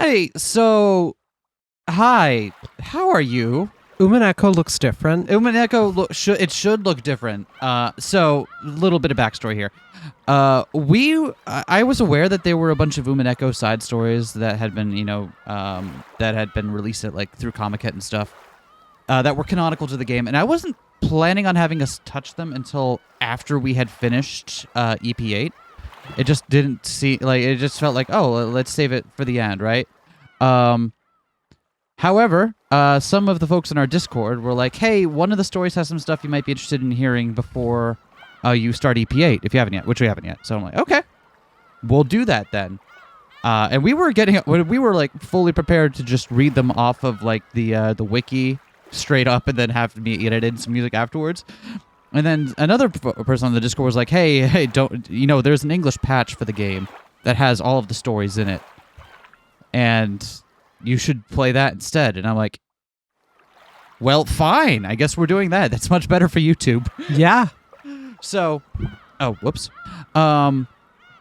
Hey, so, hi, how are you? Umineko looks different. Umineko should look different. So a little bit of backstory here. I was aware that there were a bunch of Umineko side stories that had been, that had been released at through Comiket and stuff, that were canonical to the game, and I wasn't planning on having us touch them until after we had finished EP8. It just didn't seem like it just felt like, oh, let's save it for the end, right? However, some of the folks in our Discord were like, hey, one of the stories has some stuff you might be interested in hearing before you start EP8, if you haven't yet, which we haven't yet. So I'm like, okay, we'll do that then. And we were fully prepared to just read them off of the wiki straight up and then have me edit in some music afterwards. And then another person on the Discord was like, hey, there's an English patch for the game that has all of the stories in it. And you should play that instead. And I'm like, well, fine. I guess we're doing that. That's much better for YouTube. Yeah. So, oh, whoops. The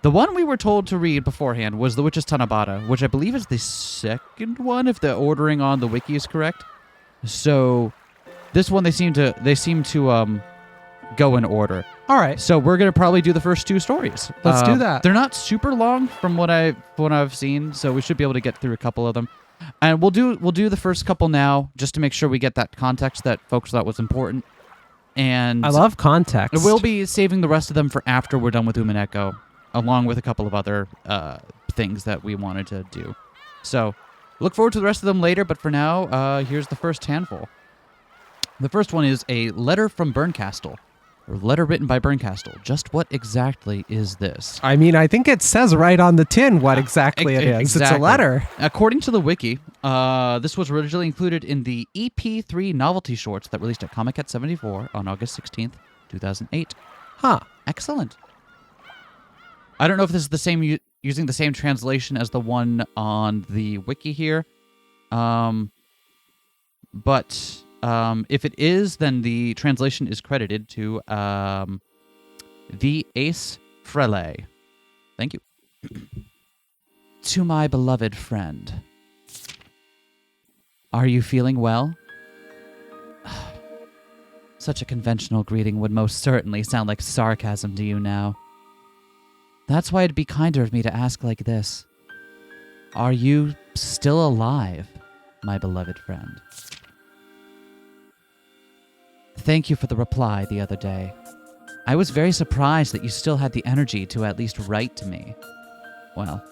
one we were told to read beforehand was The Witch's Tanabata, which I believe is the second one, if the ordering on the wiki is correct. So, this one they seem to go in order. All right. So we're gonna probably do the first two stories. Let's do that. They're not super long from what I've seen, so we should be able to get through a couple of them. And we'll do the first couple now, just to make sure we get that context that folks thought was important. And I love context. We'll be saving the rest of them for after we're done with Umineko, along with a couple of other things that we wanted to do. So look forward to the rest of them later, but for now, here's the first handful. The first one is a letter from Bernkastel. Or letter written by Bernkastel. Just what exactly is this? I mean, I think it says right on the tin what exactly it is. Exactly. It's a letter. According to the wiki, this was originally included in the EP3 novelty shorts that released at Comiket 74 on August 16th, 2008. Huh. Excellent. I don't know if this is the same using the same translation as the one on the wiki here. But if it is, then the translation is credited to the Ace Frele. Thank you. To my beloved friend. Are you feeling well? Such a conventional greeting would most certainly sound like sarcasm to you now. That's why it'd be kinder of me to ask like this. Are you still alive, my beloved friend? Thank you for the reply the other day. I was very surprised that you still had the energy to at least write to me. Well,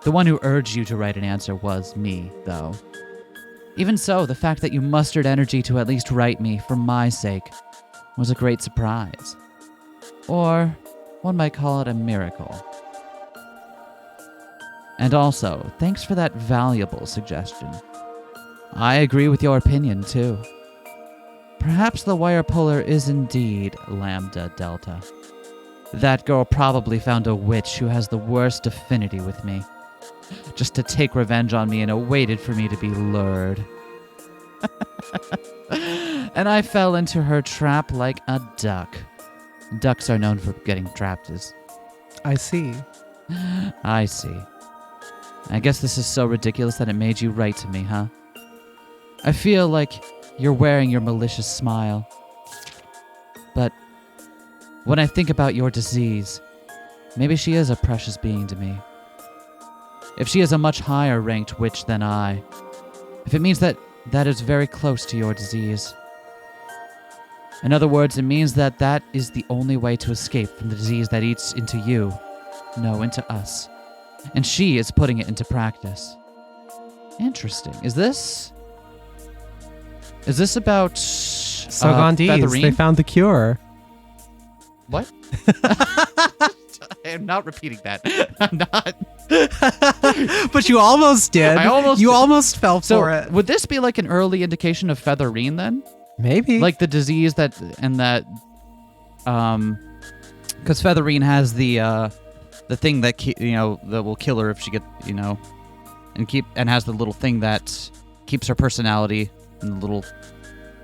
the one who urged you to write an answer was me, though. Even so, the fact that you mustered energy to at least write me for my sake was a great surprise. Or one might call it a miracle. And also, thanks for that valuable suggestion. I agree with your opinion, too. Perhaps the wire puller is indeed Lambda Delta. That girl probably found a witch who has the worst affinity with me, just to take revenge on me and waited for me to be lured. And I fell into her trap like a duck. Ducks are known for getting trapped as... I see. I see. I guess this is so ridiculous that it made you write to me, huh? I feel like you're wearing your malicious smile. But when I think about your disease, maybe she is a precious being to me. If she is a much higher ranked witch than I, if it means that is very close to your disease. In other words, it means that is the only way to escape from the disease that eats into you, no, into us. And she is putting it into practice. Interesting. Is this about Sogandis, Featherine? they found the cure. What? I am not repeating that. I'm not. But you almost did. You almost fell for it. Would this be like an early indication of Featherine then? Maybe. Like the disease that because Featherine has the thing that that will kill her if she gets and has the little thing that keeps her personality. And the little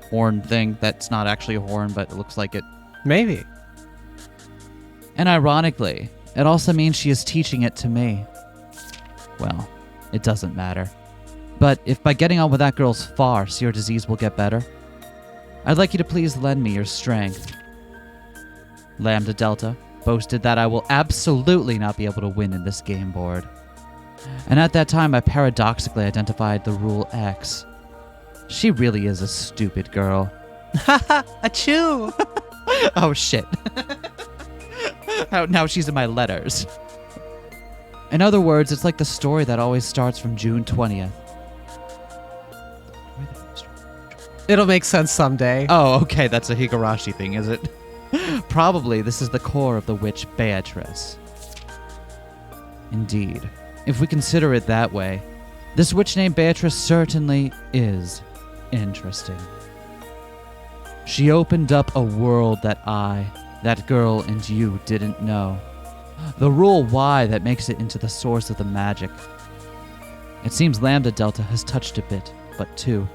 horn thing that's not actually a horn, but it looks like it. Maybe. And ironically, it also means she is teaching it to me. Well, it doesn't matter. But if by getting on with that girl's farce your disease will get better, I'd like you to please lend me your strength. Lambda Delta boasted that I will absolutely not be able to win in this game board. And at that time, I paradoxically identified the rule X. She really is a stupid girl. Haha, achoo! Oh, shit. Now she's in my letters. In other words, it's like the story that always starts from June 20th. It'll make sense someday. Oh, okay, that's a Higurashi thing, is it? Probably this is the core of the witch Beatrice. Indeed. If we consider it that way, this witch named Beatrice certainly is interesting. She opened up a world that I, that girl, and you didn't know. The rule Y that makes it into the source of the magic. It seems Lambda Delta has touched a bit, but two.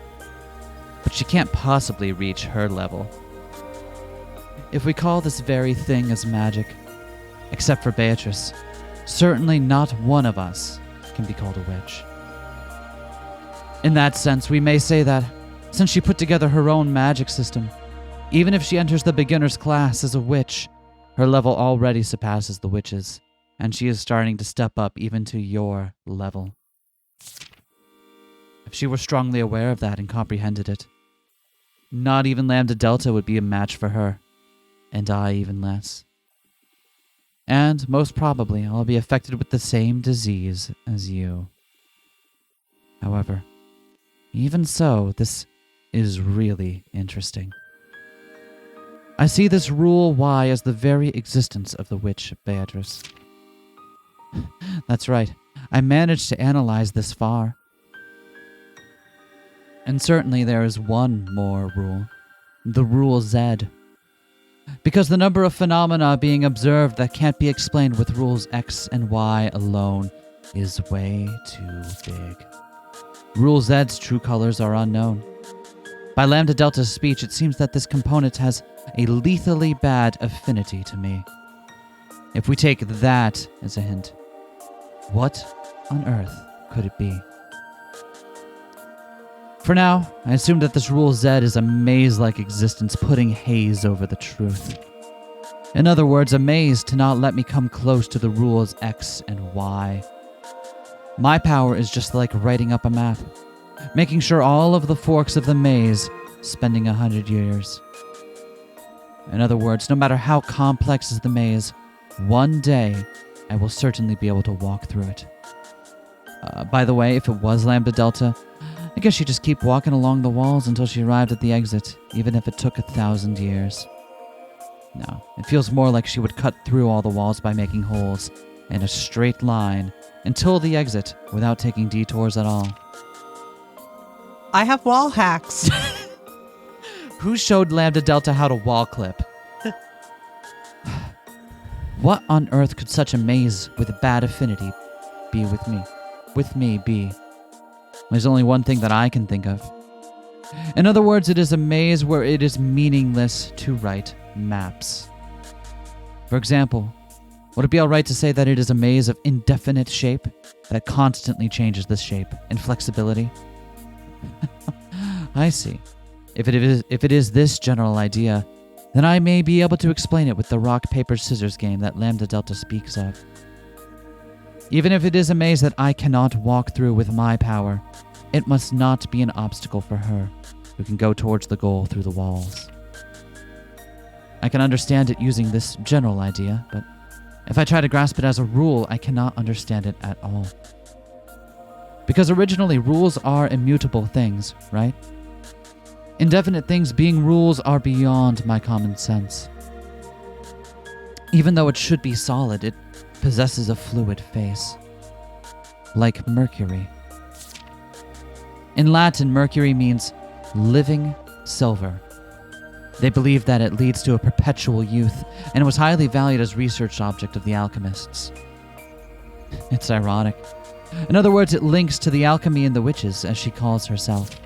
But she can't possibly reach her level. If we call this very thing as magic, except for Beatrice, certainly not one of us can be called a witch. In that sense, we may say that, since she put together her own magic system, even if she enters the beginner's class as a witch, her level already surpasses the witches, and she is starting to step up even to your level. If she were strongly aware of that and comprehended it, not even Lambda Delta would be a match for her, and I even less. And, most probably, I'll be affected with the same disease as you. However, even so, this is really interesting. I see this rule Y as the very existence of the witch Beatrice. That's right, I managed to analyze this far. And certainly there is one more rule, the rule Z. Because the number of phenomena being observed that can't be explained with rules X and Y alone is way too big. Rule Z's true colors are unknown. By Lambda Delta's speech, it seems that this component has a lethally bad affinity to me. If we take that as a hint, what on earth could it be? For now, I assume that this rule Z is a maze-like existence putting haze over the truth. In other words, a maze to not let me come close to the rules X and Y. My power is just like writing up a map, making sure all of the forks of the maze, spending 100 years. In other words, no matter how complex is the maze, one day I will certainly be able to walk through it. By the way, if it was Lambda Delta, I guess she'd just keep walking along the walls until she arrived at the exit, even if it took 1,000 years. No, it feels more like she would cut through all the walls by making holes in a straight line until the exit without taking detours at all. I have wall hacks. Who showed Lambda Delta how to wall clip? What on earth could such a maze with a bad affinity be with me? With me be? There's only one thing that I can think of. In other words, it is a maze where it is meaningless to write maps. For example, would it be alright to say that it is a maze of indefinite shape that constantly changes the shape and flexibility? I see. If it is this general idea, then I may be able to explain it with the rock, paper, scissors game that Lambda Delta speaks of. Even if it is a maze that I cannot walk through with my power, it must not be an obstacle for her, who can go towards the goal through the walls. I can understand it using this general idea, but if I try to grasp it as a rule, I cannot understand it at all. Because originally, rules are immutable things, right? Indefinite things being rules are beyond my common sense. Even though it should be solid, it possesses a fluid face. Like mercury. In Latin, mercury means living silver. They believed that it leads to a perpetual youth, and it was highly valued as research object of the alchemists. It's ironic. In other words, it links to the alchemy and the witches, as she calls herself.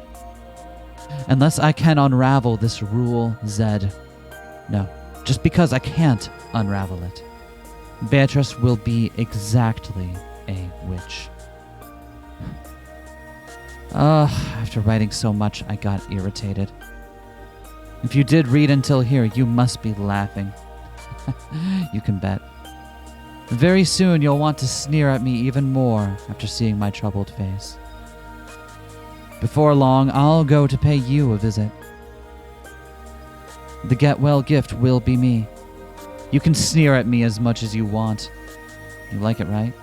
Unless I can unravel this rule Z. No, just because I can't unravel it. Beatrice will be exactly a witch. After writing so much, I got irritated. If you did read until here, you must be laughing. You can bet. Very soon, you'll want to sneer at me even more after seeing my troubled face. Before long, I'll go to pay you a visit. The get-well gift will be me. You can sneer at me as much as you want. You like it, right?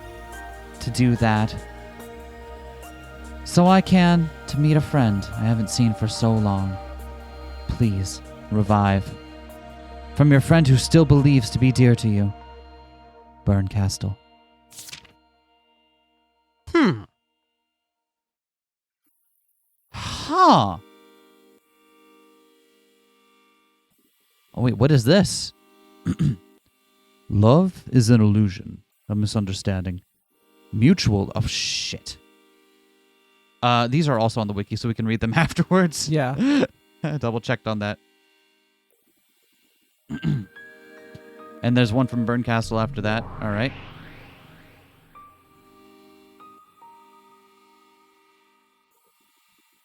To do that. So I can, to meet a friend I haven't seen for so long. Please, revive. From your friend who still believes to be dear to you, Bernkastel. Huh. Oh, wait, what is this? Love is an illusion, a misunderstanding. Mutual... Oh, shit. These are also on the wiki, so we can read them afterwards. Yeah. Double-checked on that. And there's one from Bernkastel after that. All right.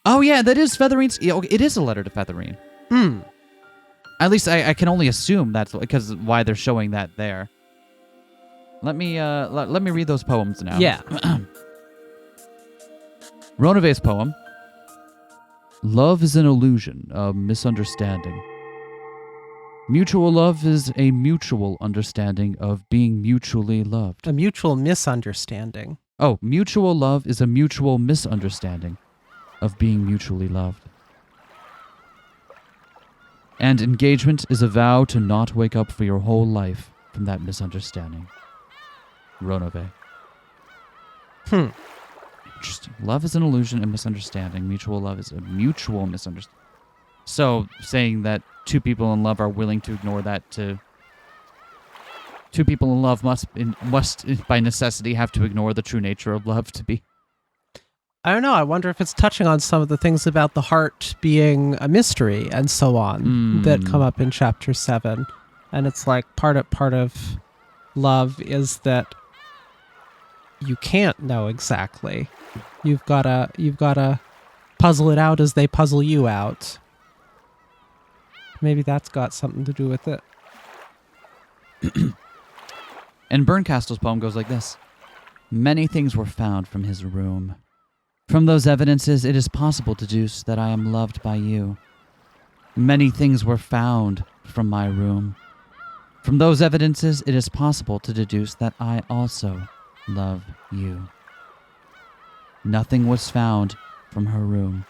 Oh, yeah, that is Featherine's... Yeah, okay, it is a letter to Featherine. At least I can only assume that's because why they're showing that there. Let me read those poems now. Yeah. Ronave's poem. Love is an illusion, a misunderstanding. Mutual love is a mutual understanding of being mutually loved. A mutual misunderstanding. Oh, mutual love is a mutual misunderstanding of being mutually loved. And engagement is a vow to not wake up for your whole life from that misunderstanding. Ronave. Interesting. Love is an illusion and misunderstanding. Mutual love is a mutual misunderstanding. So, saying that two people in love are willing to ignore that to... Two people in love must by necessity have to ignore the true nature of love to be... I don't know. I wonder if it's touching on some of the things about the heart being a mystery and so on that come up in chapter 7. And it's like part of love is that you can't know exactly. You've gotta puzzle it out as they puzzle you out. Maybe that's got something to do with it. And Bernkastel's poem goes like this. Many things were found from his room. From those evidences, it is possible to deduce that I am loved by you. Many things were found from my room. From those evidences, it is possible to deduce that I also love you. Nothing was found from her room.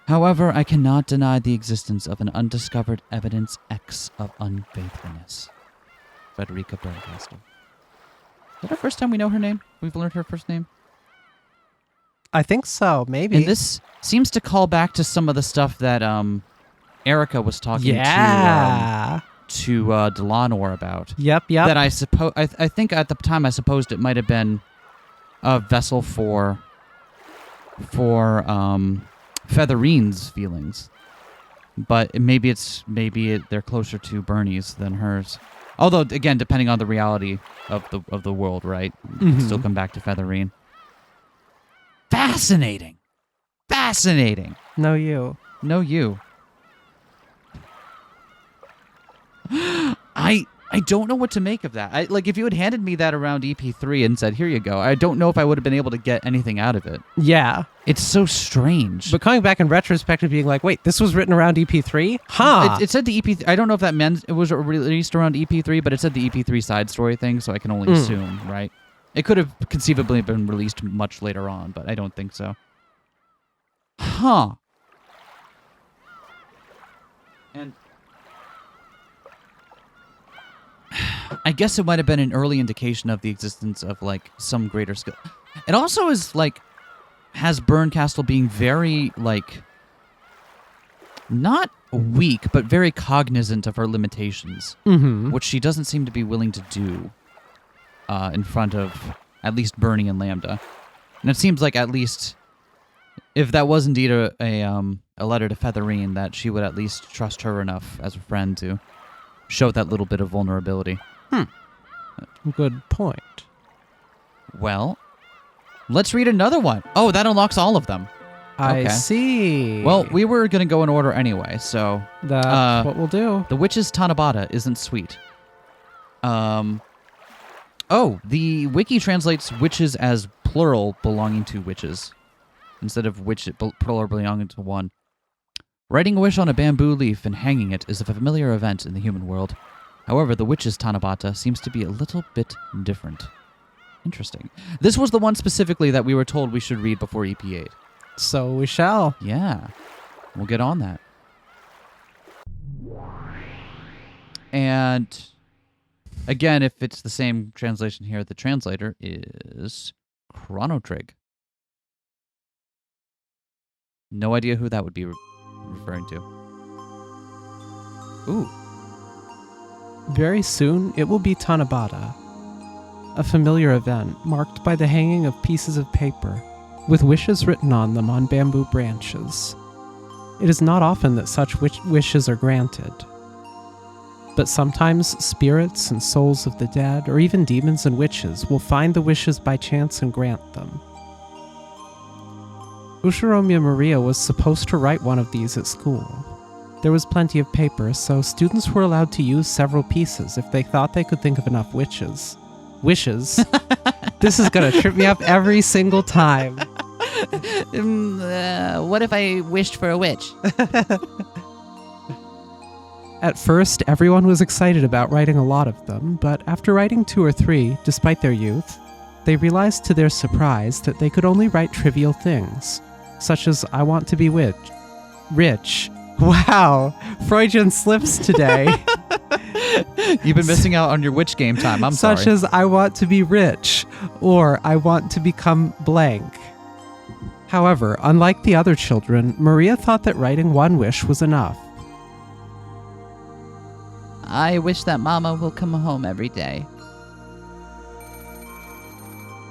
However, I cannot deny the existence of an undiscovered evidence X of unfaithfulness. Frederica Bernkastel. Is that our first time we know her name? We've learned her first name? I think so, maybe. And this seems to call back to some of the stuff that Erica was talking to Delanor about. Yep. That I suppose I think at the time I supposed it might have been a vessel for Featherine's feelings, but maybe they're closer to Bernie's than hers. Although again, depending on the reality of the world, right? You can still come back to Featherine. Fascinating. No, you. I don't know what to make of that. If you had handed me that around EP3 and said, here you go, I don't know if I would have been able to get anything out of it. Yeah. It's so strange. But coming back in retrospective, being like, wait, this was written around EP3? Huh. It said the EP3. I don't know if that meant it was released around EP3, but it said the EP3 side story thing, so I can only assume, right? It could have conceivably been released much later on, but I don't think so. Huh. And I guess it might have been an early indication of the existence of, some greater skill. It also is, has Bernkastel being very, not weak, but very cognizant of her limitations, which she doesn't seem to be willing to do in front of at least Bernie and Lambda. And it seems like at least, if that was indeed a letter to Featherine, that she would at least trust her enough as a friend to show that little bit of vulnerability. Good point. Well, Let's read another one. Oh, that unlocks all of them. I Okay. see. Well, we were going to go in order anyway, so... That's what we'll do. The witch's Tanabata isn't sweet. Oh, the wiki translates witches as plural belonging to witches, instead of plural belonging to one. Writing a wish on a bamboo leaf and hanging it is a familiar event in the human world. However, the witch's Tanabata seems to be a little bit different. Interesting. This was the one specifically that we were told we should read before EP8. So we shall. Yeah. We'll get on that. And again, if it's the same translation here, the translator is Chronotrig. No idea who that would be referring to. Ooh. Very soon, it will be Tanabata, a familiar event marked by the hanging of pieces of paper with wishes written on them on bamboo branches. It is not often that such wishes are granted, but sometimes spirits and souls of the dead, or even demons and witches, will find the wishes by chance and grant them. Ushiromiya Maria was supposed to write one of these at school. There was plenty of paper, so students were allowed to use several pieces if they thought they could think of enough wishes. This is gonna trip me up every single time. What if I wished for a witch? At first, everyone was excited about writing a lot of them, but after writing 2 or 3, despite their youth, they realized to their surprise that they could only write trivial things, such as I want to be rich. Wow, Freudian slips today. You've been missing out on your witch game time. I'm sorry. Such as I want to be rich, or I want to become blank. However, unlike the other children, Maria thought that writing one wish was enough. I wish that Mama will come home every day.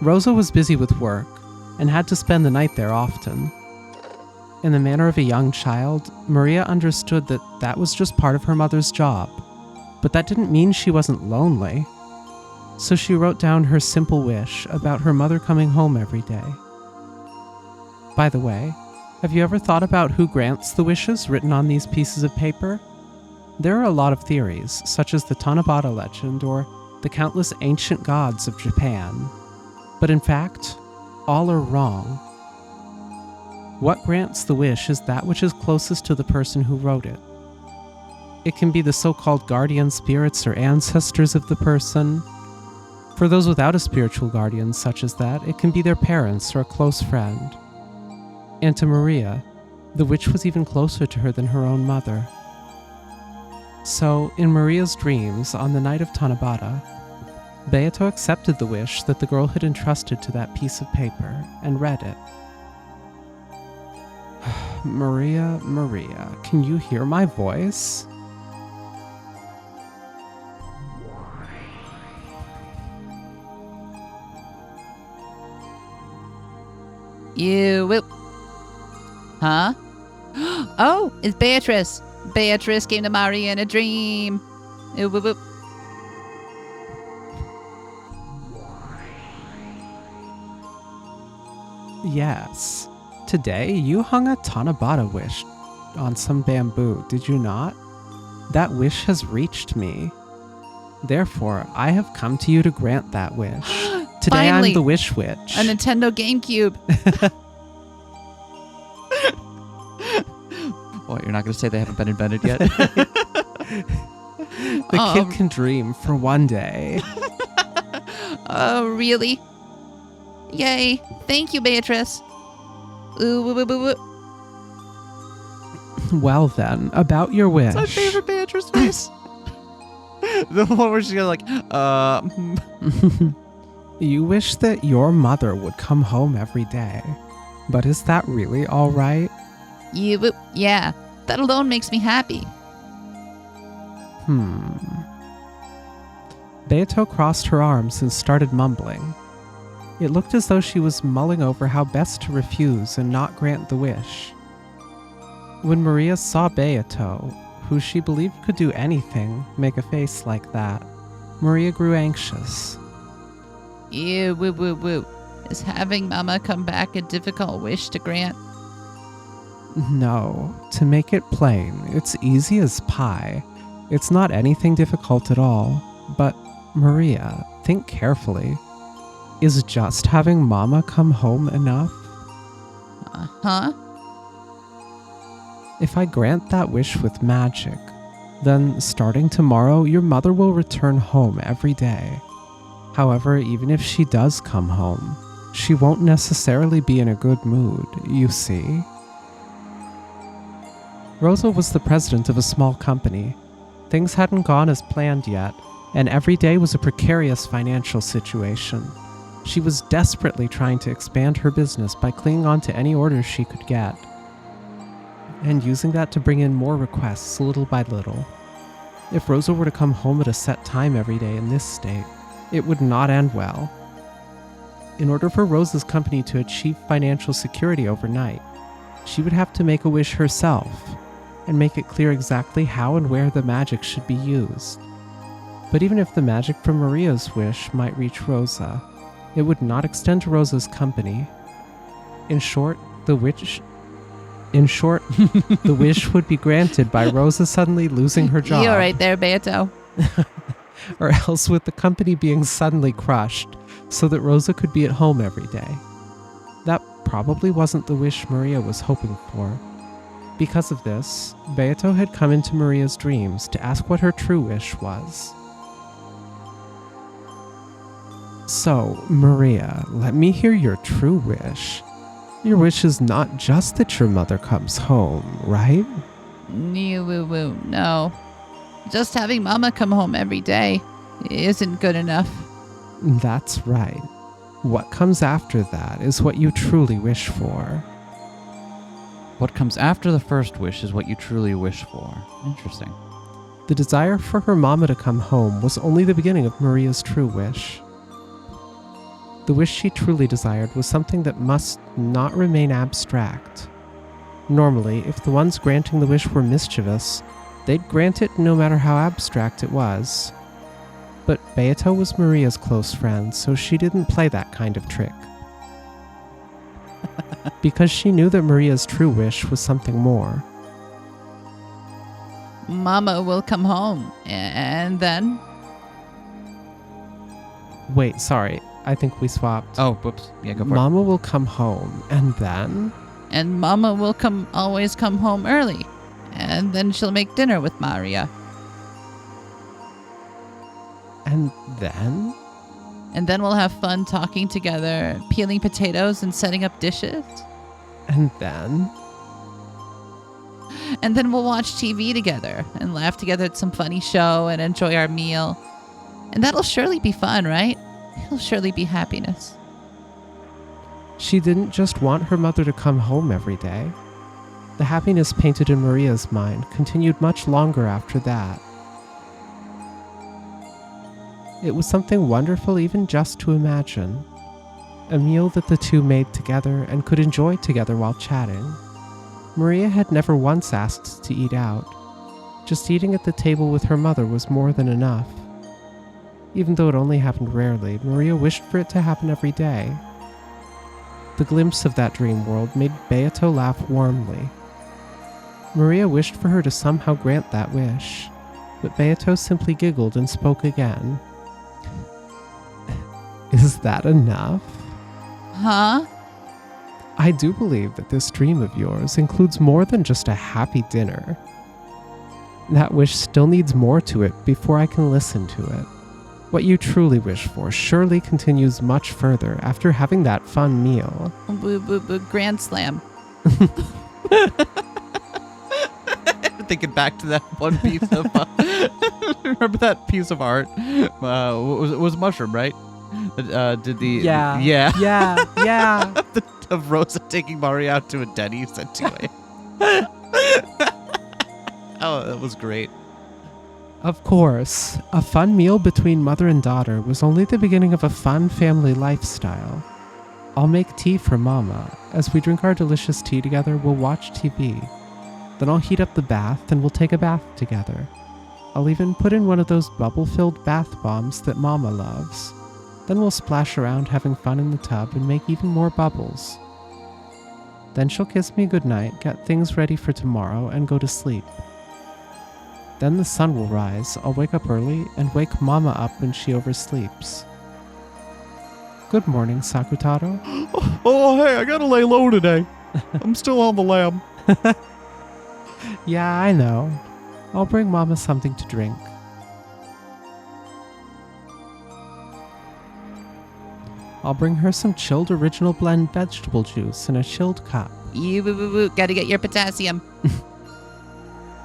Rosa was busy with work and had to spend the night there often. In the manner of a young child, Maria understood that that was just part of her mother's job, but that didn't mean she wasn't lonely. So she wrote down her simple wish about her mother coming home every day. By the way, have you ever thought about who grants the wishes written on these pieces of paper? There are a lot of theories, such as the Tanabata legend or the countless ancient gods of Japan. But in fact, all are wrong. What grants the wish is that which is closest to the person who wrote it. It can be the so-called guardian spirits or ancestors of the person. For those without a spiritual guardian such as that, it can be their parents or a close friend. And to Maria, the witch was even closer to her than her own mother. So, in Maria's dreams, on the night of Tanabata, Beato accepted the wish that the girl had entrusted to that piece of paper and read it. Maria, can you hear my voice? You. Huh? Oh, it's Beatrice. Beatrice came to Maria in a dream. Whoop, whoop, whoop. Yes. Today, you hung a Tanabata wish on some bamboo, did you not? That wish has reached me. Therefore, I have come to you to grant that wish. Today, Finally, I'm the Wish Witch. A Nintendo GameCube. What, you're not going to say they haven't been invented yet? The kid can dream for one day. Oh, really? Yay. Thank you, Beatrice. Ooh, woo, woo, woo, woo. Well then, about your wish. That's my favorite Beatrice face. The one where she's going You wish that your mother would come home every day. But is that really all right? Yeah, that alone makes me happy. Beato crossed her arms and started mumbling. It looked as though she was mulling over how best to refuse and not grant the wish. When Maria saw Beato, who she believed could do anything, make a face like that, Maria grew anxious. Woo, woo, woo. Is having Mama come back a difficult wish to grant? No, to make it plain, it's easy as pie. It's not anything difficult at all. But, Maria, think carefully. Is just having Mama come home enough? Huh? If I grant that wish with magic, then starting tomorrow, your mother will return home every day. However, even if she does come home, she won't necessarily be in a good mood, you see. Rosa was the president of a small company. Things hadn't gone as planned yet, and every day was a precarious financial situation. She was desperately trying to expand her business by clinging on to any orders she could get, and using that to bring in more requests little by little. If Rosa were to come home at a set time every day in this state, it would not end well. In order for Rosa's company to achieve financial security overnight, she would have to make a wish herself, and make it clear exactly how and where the magic should be used. But even if the magic from Maria's wish might reach Rosa, it would not extend to Rosa's company. In short, the wish would be granted by Rosa suddenly losing her job. You're right there, Beato. Or else with the company being suddenly crushed, so that Rosa could be at home every day. That probably wasn't the wish Maria was hoping for. Because of this, Beato had come into Maria's dreams to ask what her true wish was. So, Maria, let me hear your true wish. Your wish is not just that your mother comes home, right? No. Just having Mama come home every day isn't good enough. That's right. What comes after that is what you truly wish for. What comes after the first wish is what you truly wish for. Interesting. The desire for her mama to come home was only the beginning of Maria's true wish. The wish she truly desired was something that must not remain abstract. Normally, if the ones granting the wish were mischievous, they'd grant it no matter how abstract it was. But Beato was Maria's close friend, so she didn't play that kind of trick. Because she knew that Maria's true wish was something more. Mama will come home, and then? Wait, sorry. I think we swapped. Oh, whoops. Yeah, go for Mama will come home, and then? And Mama will always come home early, and then she'll make dinner with Maria. And then? And then we'll have fun talking together, peeling potatoes and setting up dishes. And then? And then we'll watch TV together and laugh together at some funny show and enjoy our meal. And that'll surely be fun, right? It'll surely be happiness. She didn't just want her mother to come home every day. The happiness painted in Maria's mind continued much longer after that. It was something wonderful even just to imagine. A meal that the two made together and could enjoy together while chatting. Maria had never once asked to eat out. Just eating at the table with her mother was more than enough. Even though it only happened rarely, Maria wished for it to happen every day. The glimpse of that dream world made Beato laugh warmly. Maria wished for her to somehow grant that wish, but Beato simply giggled and spoke again. Is that enough? Huh? I do believe that this dream of yours includes more than just a happy dinner. That wish still needs more to it before I can listen to it. What you truly wish for surely continues much further after having that fun meal. Grand Slam. Thinking back to that one piece of... remember that piece of art? It was Mushroom, right? Did the... Yeah. Of Rosa taking Mario out to a Denny's anyway. Oh, that was great. Of course, a fun meal between mother and daughter was only the beginning of a fun family lifestyle. I'll make tea for Mama. As we drink our delicious tea together, we'll watch TV. Then I'll heat up the bath and we'll take a bath together. I'll even put in one of those bubble-filled bath bombs that Mama loves. Then we'll splash around having fun in the tub and make even more bubbles. Then she'll kiss me goodnight, get things ready for tomorrow, and go to sleep. Then the sun will rise, I'll wake up early and wake Mama up when she oversleeps. Good morning, Sakutaro. Oh, hey, I gotta lay low today. I'm still on the lam. Yeah, I know. I'll bring Mama something to drink. I'll bring her some chilled original blend vegetable juice in a chilled cup. Gotta get your potassium.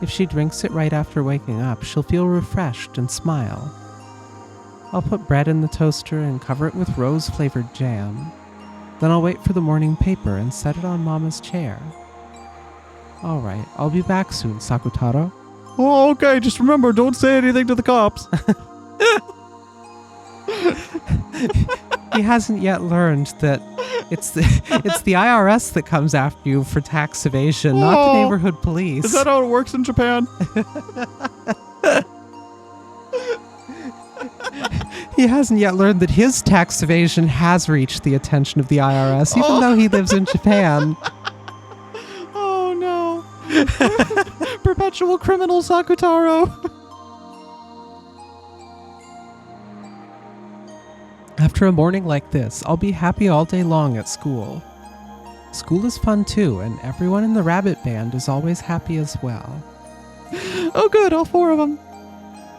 If she drinks it right after waking up, she'll feel refreshed and smile. I'll put bread in the toaster and cover it with rose-flavored jam. Then I'll wait for the morning paper and set it on Mama's chair. Alright, I'll be back soon, Sakutaro. Oh, okay, just remember, don't say anything to the cops. He hasn't yet learned that it's the IRS that comes after you for tax evasion, not the neighborhood police. Is that how it works in Japan? He hasn't yet learned that his tax evasion has reached the attention of the IRS, even though he lives in Japan. Oh, no. Perpetual criminal Sakutaro. After a morning like this, I'll be happy all day long at school. School is fun too, and everyone in the rabbit band is always happy as well. Oh, good, all 4 of them.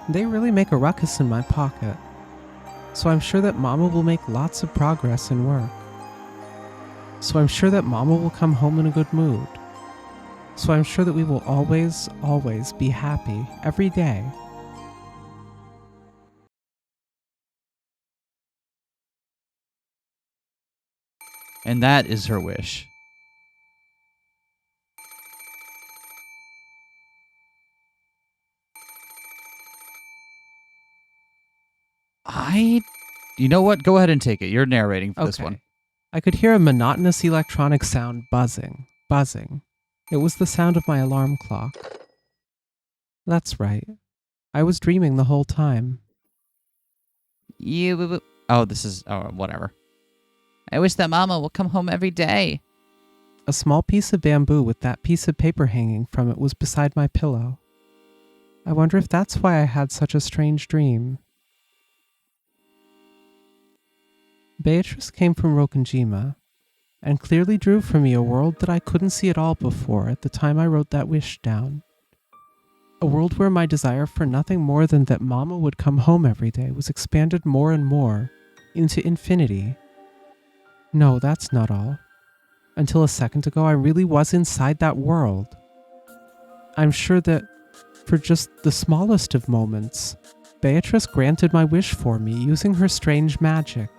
They really make a ruckus in my pocket. So I'm sure that Mama will make lots of progress in work. So I'm sure that Mama will come home in a good mood. So I'm sure that we will always, always be happy every day. And that is her wish. You know what? Go ahead and take it. You're narrating for this one. I could hear a monotonous electronic sound buzzing, buzzing. It was the sound of my alarm clock. That's right. I was dreaming the whole time. Whatever. I wish that Mama will come home every day. A small piece of bamboo with that piece of paper hanging from it was beside my pillow. I wonder if that's why I had such a strange dream. Beatrice came from Rokenjima, and clearly drew for me a world that I couldn't see at all before at the time I wrote that wish down. A world where my desire for nothing more than that Mama would come home every day was expanded more and more into infinity. No, that's not all. Until a second ago, I really was inside that world. I'm sure that, for just the smallest of moments, Beatrice granted my wish for me using her strange magic.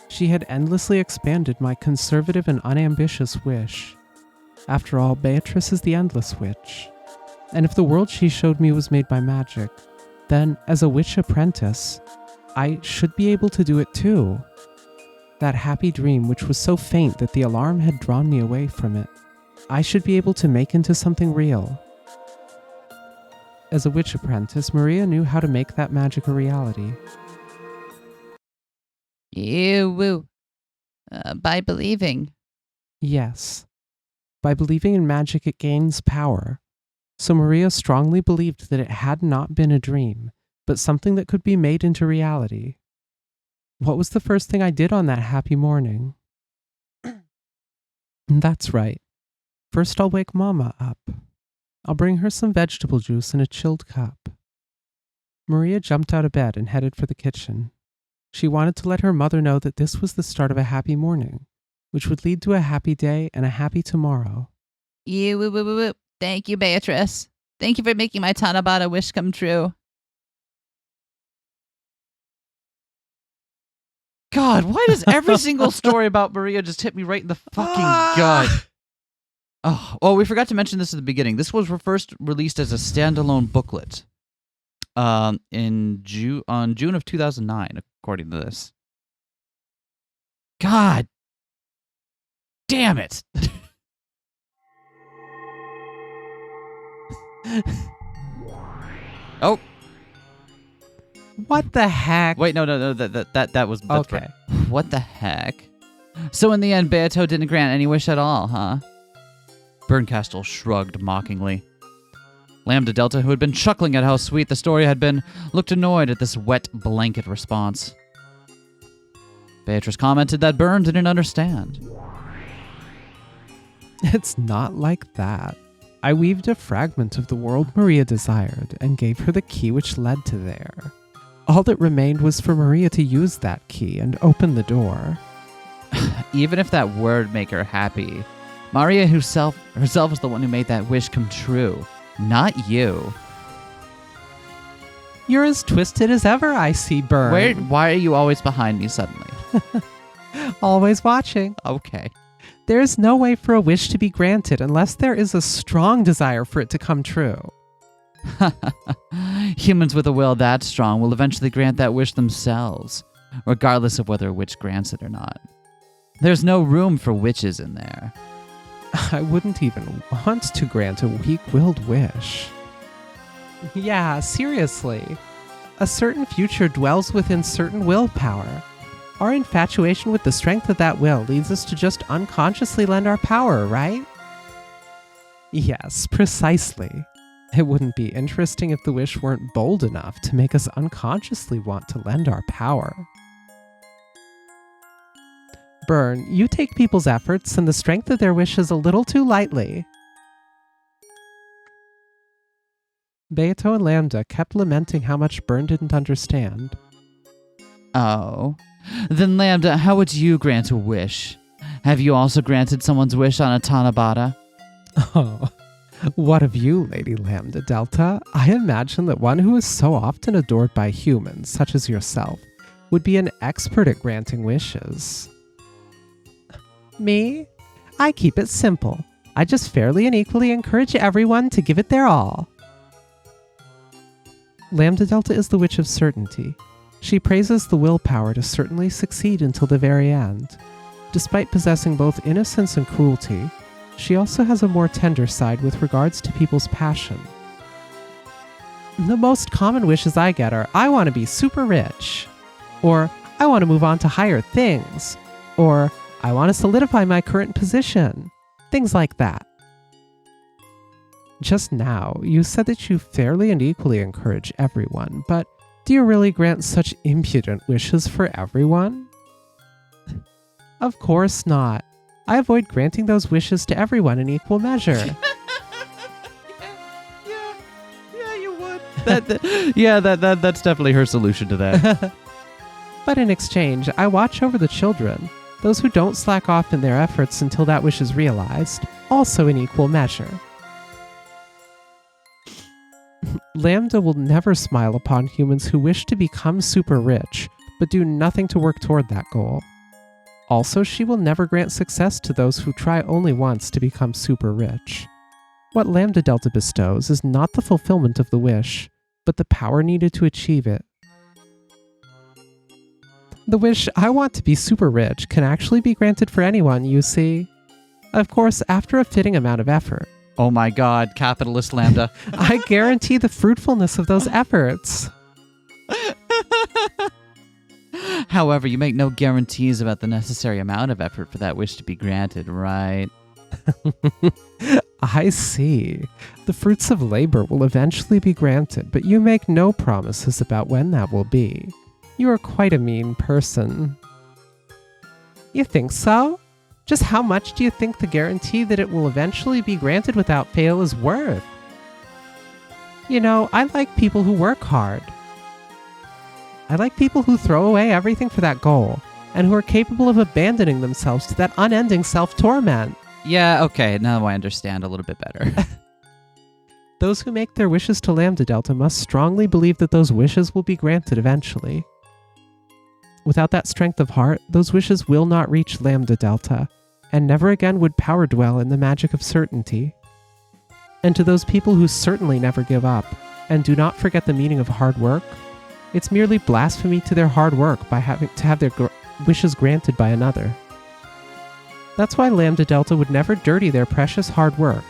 She had endlessly expanded my conservative and unambitious wish. After all, Beatrice is the Endless Witch. And if the world she showed me was made by magic, then, as a witch apprentice, I should be able to do it too. That happy dream, which was so faint that the alarm had drawn me away from it, I should be able to make into something real. As a witch apprentice, Maria knew how to make that magic a reality. By believing. Yes. By believing in magic, it gains power. So Maria strongly believed that it had not been a dream, but something that could be made into reality. What was the first thing I did on that happy morning? That's right. First I'll wake Mama up. I'll bring her some vegetable juice in a chilled cup. Maria jumped out of bed and headed for the kitchen. She wanted to let her mother know that this was the start of a happy morning, which would lead to a happy day and a happy tomorrow. Thank you, Beatrice. Thank you for making my Tanabata wish come true. God, why does every single story about Maria just hit me right in the fucking gut? Oh, well, we forgot to mention this at the beginning. This was first released as a standalone booklet on June of 2009, according to this. God damn it. Oh. What the heck? Wait, no. That was that's Okay. right. What the heck? So in the end, Beato didn't grant any wish at all, huh? Bernkastel shrugged mockingly. Lambda Delta, who had been chuckling at how sweet the story had been, looked annoyed at this wet blanket response. Beatrice commented that Bern didn't understand. It's not like that. I weaved a fragment of the world Maria desired and gave her the key which led to there. All that remained was for Maria to use that key and open the door. Even if that word make her happy, Maria herself was the one who made that wish come true, not you. You're as twisted as ever, I see, Bern. Why are you always behind me suddenly? Always watching. Okay. There is no way for a wish to be granted unless there is a strong desire for it to come true. Humans with a will that strong will eventually grant that wish themselves, regardless of whether a witch grants it or not. There's no room for witches in there. I wouldn't even want to grant a weak-willed wish. Yeah, seriously. A certain future dwells within certain willpower. Our infatuation with the strength of that will leads us to just unconsciously lend our power, right? Yes, precisely. It wouldn't be interesting if the wish weren't bold enough to make us unconsciously want to lend our power. Bern, you take people's efforts and the strength of their wishes a little too lightly. Beato and Lambda kept lamenting how much Bern didn't understand. Oh. Then Lambda, how would you grant a wish? Have you also granted someone's wish on a Tanabata? Oh, what of you, Lady Lambda Delta? I imagine that one who is so often adored by humans, such as yourself, would be an expert at granting wishes. Me? I keep it simple. I just fairly and equally encourage everyone to give it their all. Lambda Delta is the witch of certainty. She praises the willpower to certainly succeed until the very end. Despite possessing both innocence and cruelty, she also has a more tender side with regards to people's passion. The most common wishes I get are, I want to be super rich, or I want to move on to higher things, or I want to solidify my current position. Things like that. Just now, you said that you fairly and equally encourage everyone, but do you really grant such impudent wishes for everyone? Of course not. I avoid granting those wishes to everyone in equal measure. Yeah, you would. That's definitely her solution to that. But in exchange, I watch over the children, those who don't slack off in their efforts until that wish is realized, also in equal measure. Lambda will never smile upon humans who wish to become super rich, but do nothing to work toward that goal. Also, she will never grant success to those who try only once to become super rich. What Lambda Delta bestows is not the fulfillment of the wish, but the power needed to achieve it. The wish, I want to be super rich, can actually be granted for anyone, you see. Of course, after a fitting amount of effort. Oh my god, capitalist Lambda. I guarantee the fruitfulness of those efforts. However, you make no guarantees about the necessary amount of effort for that wish to be granted, right? I see. The fruits of labor will eventually be granted, but you make no promises about when that will be. You are quite a mean person. You think so? Just how much do you think the guarantee that it will eventually be granted without fail is worth? You know, I like people who work hard. I like people who throw away everything for that goal, and who are capable of abandoning themselves to that unending self-torment. Yeah, okay, now I understand a little bit better. Those who make their wishes to Lambda Delta must strongly believe that those wishes will be granted eventually. Without that strength of heart, those wishes will not reach Lambda Delta, and never again would power dwell in the magic of certainty. And to those people who certainly never give up, and do not forget the meaning of hard work, it's merely blasphemy to their hard work by having to have their wishes granted by another. That's why Lambda Delta would never dirty their precious hard work.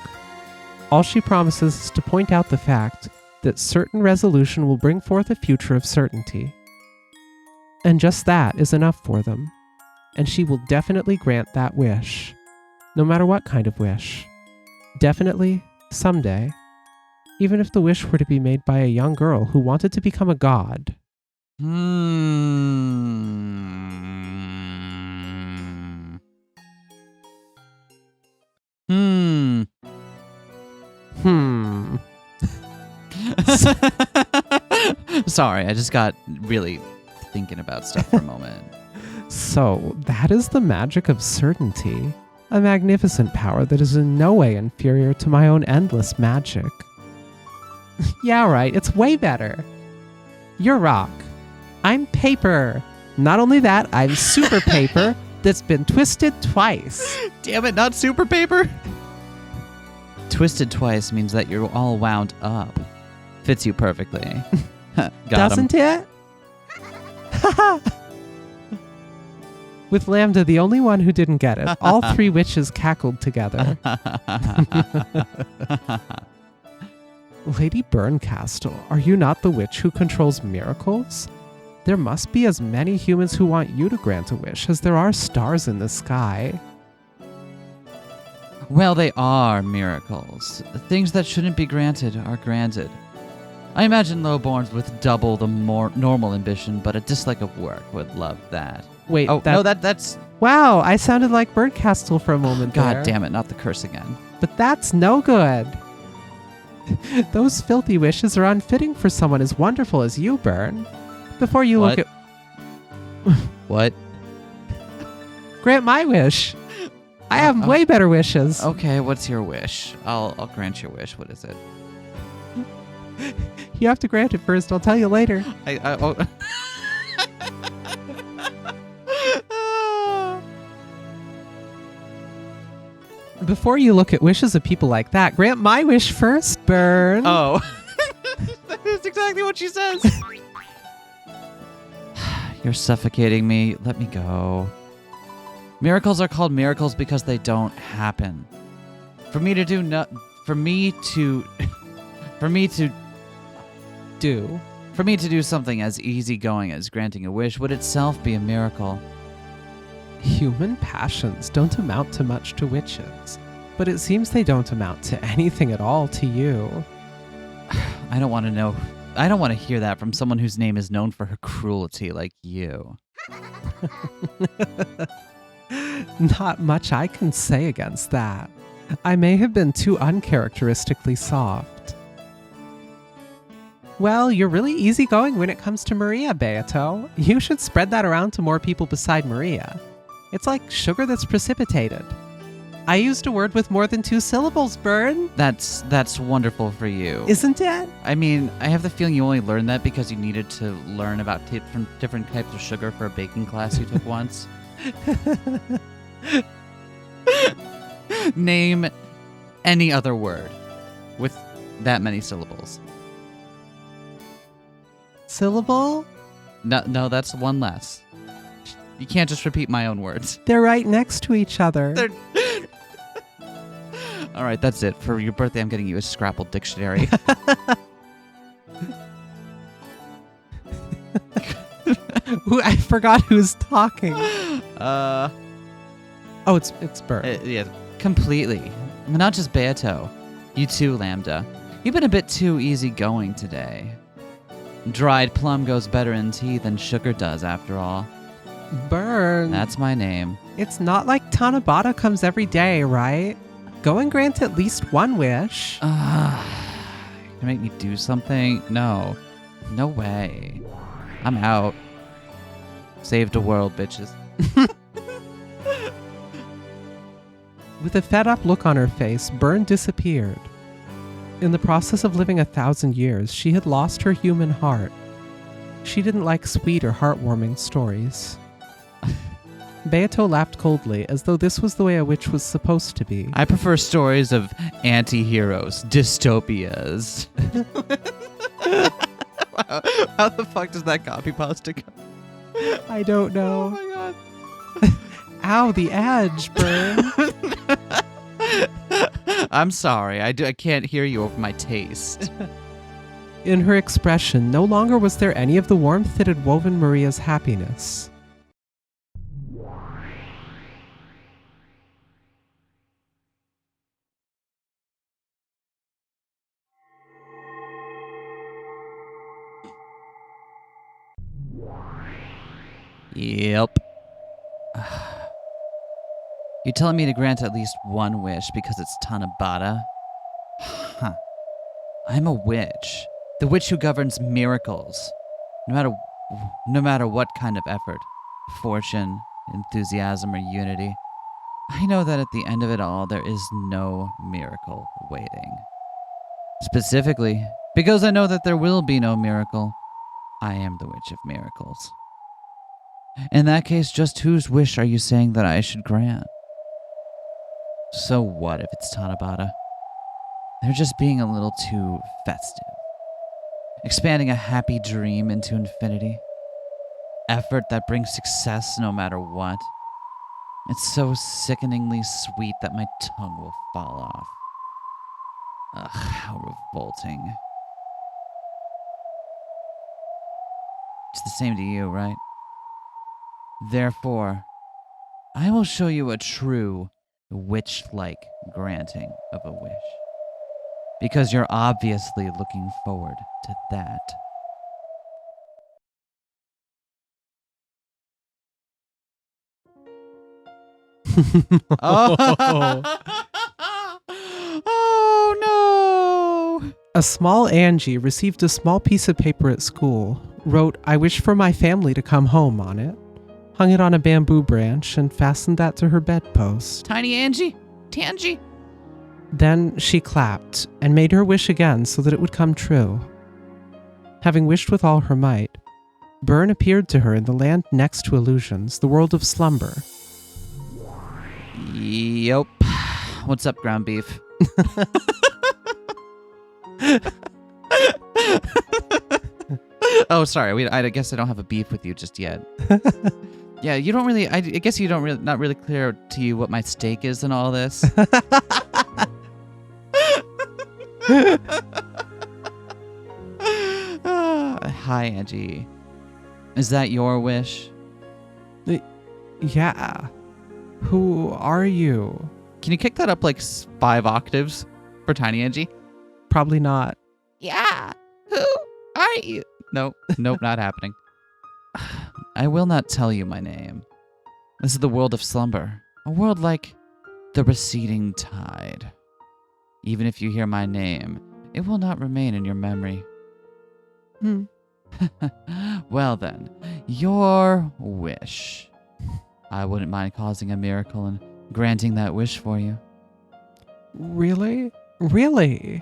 All she promises is to point out the fact that certain resolution will bring forth a future of certainty. And just that is enough for them. And she will definitely grant that wish. No matter what kind of wish. Definitely, someday. Even if the wish were to be made by a young girl who wanted to become a god. Sorry, I just got really thinking about stuff for a moment. So, that is the magic of certainty. A magnificent power that is in no way inferior to my own endless magic. Yeah, right, it's way better. You're rock. I'm paper. Not only that, I'm super paper that's been twisted twice. Damn it, not super paper? Twisted twice means that you're all wound up. Fits you perfectly. Doesn't it? With Lambda the only one who didn't get it, all three witches cackled together. Lady Bernkastel, are you not the witch who controls miracles? There must be as many humans who want you to grant a wish as there are stars in the sky. Well, they are miracles. Things that shouldn't be granted are granted. I imagine lowborns with double the more normal ambition, but a dislike of work would love that. Wait, Oh, no, that's... Wow, I sounded like Bernkastel for a moment there. God damn it, not the curse again. But that's no good. Those filthy wishes are unfitting for someone as wonderful as you, Bern. Before you What? look at... What? Grant my wish. I have way better wishes. Okay, what's your wish? I'll grant your wish. What is it? You have to grant it first. I'll tell you later. Before you look at wishes of people like that, grant my wish first, Bern. Oh. That's exactly what she says. You're suffocating me. Let me go. Miracles are called miracles because they don't happen. For me to do something as easygoing as granting a wish would itself be a miracle. Human passions don't amount to much to witches, but it seems they don't amount to anything at all to you. I don't want to know. I don't want to hear that from someone whose name is known for her cruelty like you. Not much I can say against that. I may have been too uncharacteristically soft. Well, you're really easygoing when it comes to Maria, Beato. You should spread that around to more people beside Maria. It's like sugar that's precipitated. I used a word with more than 2 syllables, Bern. That's wonderful for you. Isn't it? I mean, I have the feeling you only learned that because you needed to learn about different types of sugar for a baking class you took once. Name any other word with that many syllables. Syllable? No, that's one less. You can't just repeat my own words. They're right next to each other. All right, that's it. For your birthday, I'm getting you a Scrabble dictionary. Ooh, I forgot who's talking. Oh, it's Bern. Yeah, completely. Not just Beato. You too, Lambda. You've been a bit too easygoing today. Dried plum goes better in tea than sugar does, after all. Bern. That's my name. It's not like Tanabata comes every day, right? Go and grant at least one wish. You gonna make me do something? No. No way. I'm out. Save the world, bitches. With a fed-up look on her face, Bern disappeared. In the process of living 1,000 years, she had lost her human heart. She didn't like sweet or heartwarming stories. Beato laughed coldly, as though this was the way a witch was supposed to be. I prefer stories of anti-heroes, dystopias. How the fuck does that copy pasta go? I don't know. Oh my god. Ow, the edge, Bern. I'm sorry. I can't hear you over my taste. In her expression, no longer was there any of the warmth that had woven Maria's happiness. Yep. You're telling me to grant at least one wish because it's Tanabata? Huh. I'm a witch. The witch who governs miracles. No matter what kind of effort. Fortune, enthusiasm, or unity. I know that at the end of it all, there is no miracle waiting. Specifically, because I know that there will be no miracle, I am the Witch of Miracles. In that case, just whose wish are you saying that I should grant? So what if it's Tanabata? They're just being a little too festive. Expanding a happy dream into infinity. Effort that brings success no matter what. It's so sickeningly sweet that my tongue will fall off. Ugh, how revolting. It's the same to you, right? Therefore, I will show you a true witch-like granting of a wish. Because you're obviously looking forward to that. Oh no! A small Ange received a small piece of paper at school, wrote, "I wish for my family to come home" on it, hung it on a bamboo branch, and fastened that to her bedpost. Tiny Angie? Tangy? Then she clapped and made her wish again so that it would come true. Having wished with all her might, Bern appeared to her in the land next to illusions, the world of slumber. Yup. What's up, ground beef? Oh, sorry. I guess I don't have a beef with you just yet. Yeah, you don't really. I guess you don't really. Not really clear to you what my stake is in all this. Hi, Angie. Is that your wish? Yeah. Who are you? Can you kick that up like 5 octaves for Tiny Angie? Probably not. Yeah. Who are you? Nope, not happening. I will not tell you my name. This is the world of slumber. A world like the receding tide. Even if you hear my name, it will not remain in your memory. Well then, your wish. I wouldn't mind causing a miracle and granting that wish for you. Really? Really?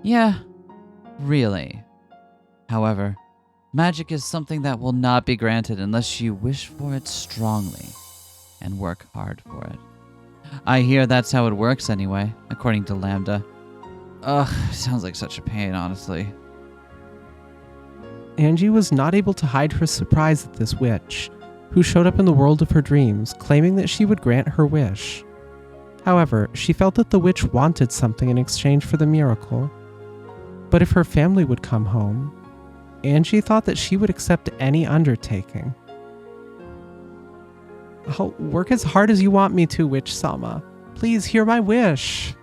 Yeah, really. However, magic is something that will not be granted unless you wish for it strongly and work hard for it. I hear that's how it works anyway, according to Lambda. Ugh, sounds like such a pain, honestly. Angie was not able to hide her surprise at this witch, who showed up in the world of her dreams, claiming that she would grant her wish. However, she felt that the witch wanted something in exchange for the miracle. But if her family would come home, Angie thought that she would accept any undertaking. I'll work as hard as you want me to, Witch Sama. Please hear my wish.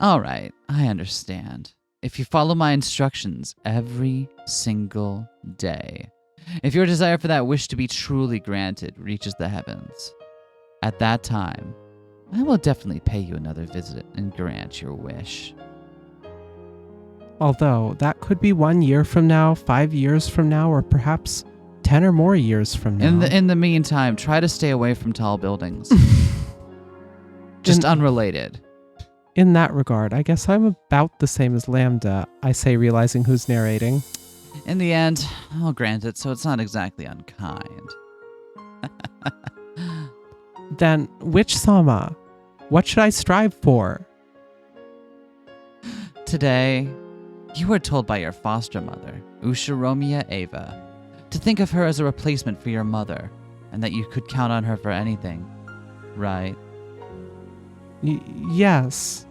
All right, I understand. If you follow my instructions every single day, if your desire for that wish to be truly granted reaches the heavens, at that time, I will definitely pay you another visit and grant your wish. Although, that could be 1 year from now, 5 years from now, or perhaps 10 or more years from now. In the meantime, try to stay away from tall buildings. Just unrelated. In that regard, I guess I'm about the same as Lambda, I say, realizing who's narrating. In the end, I'll grant it, so it's not exactly unkind. Then, Witch Sama, what should I strive for? Today, you were told by your foster mother, Ushiromiya Ava, to think of her as a replacement for your mother, and that you could count on her for anything, right? Yes.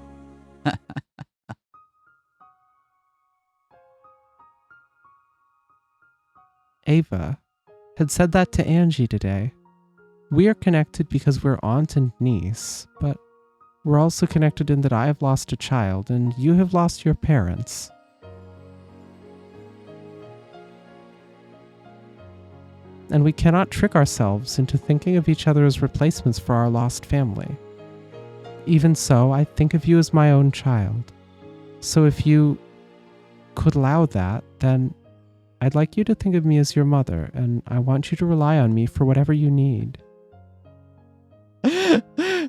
Ava, had said that to Angie today. We are connected because we're aunt and niece, but we're also connected in that I have lost a child and you have lost your parents. And we cannot trick ourselves into thinking of each other as replacements for our lost family. Even so, I think of you as my own child. So if you could allow that, then I'd like you to think of me as your mother, and I want you to rely on me for whatever you need.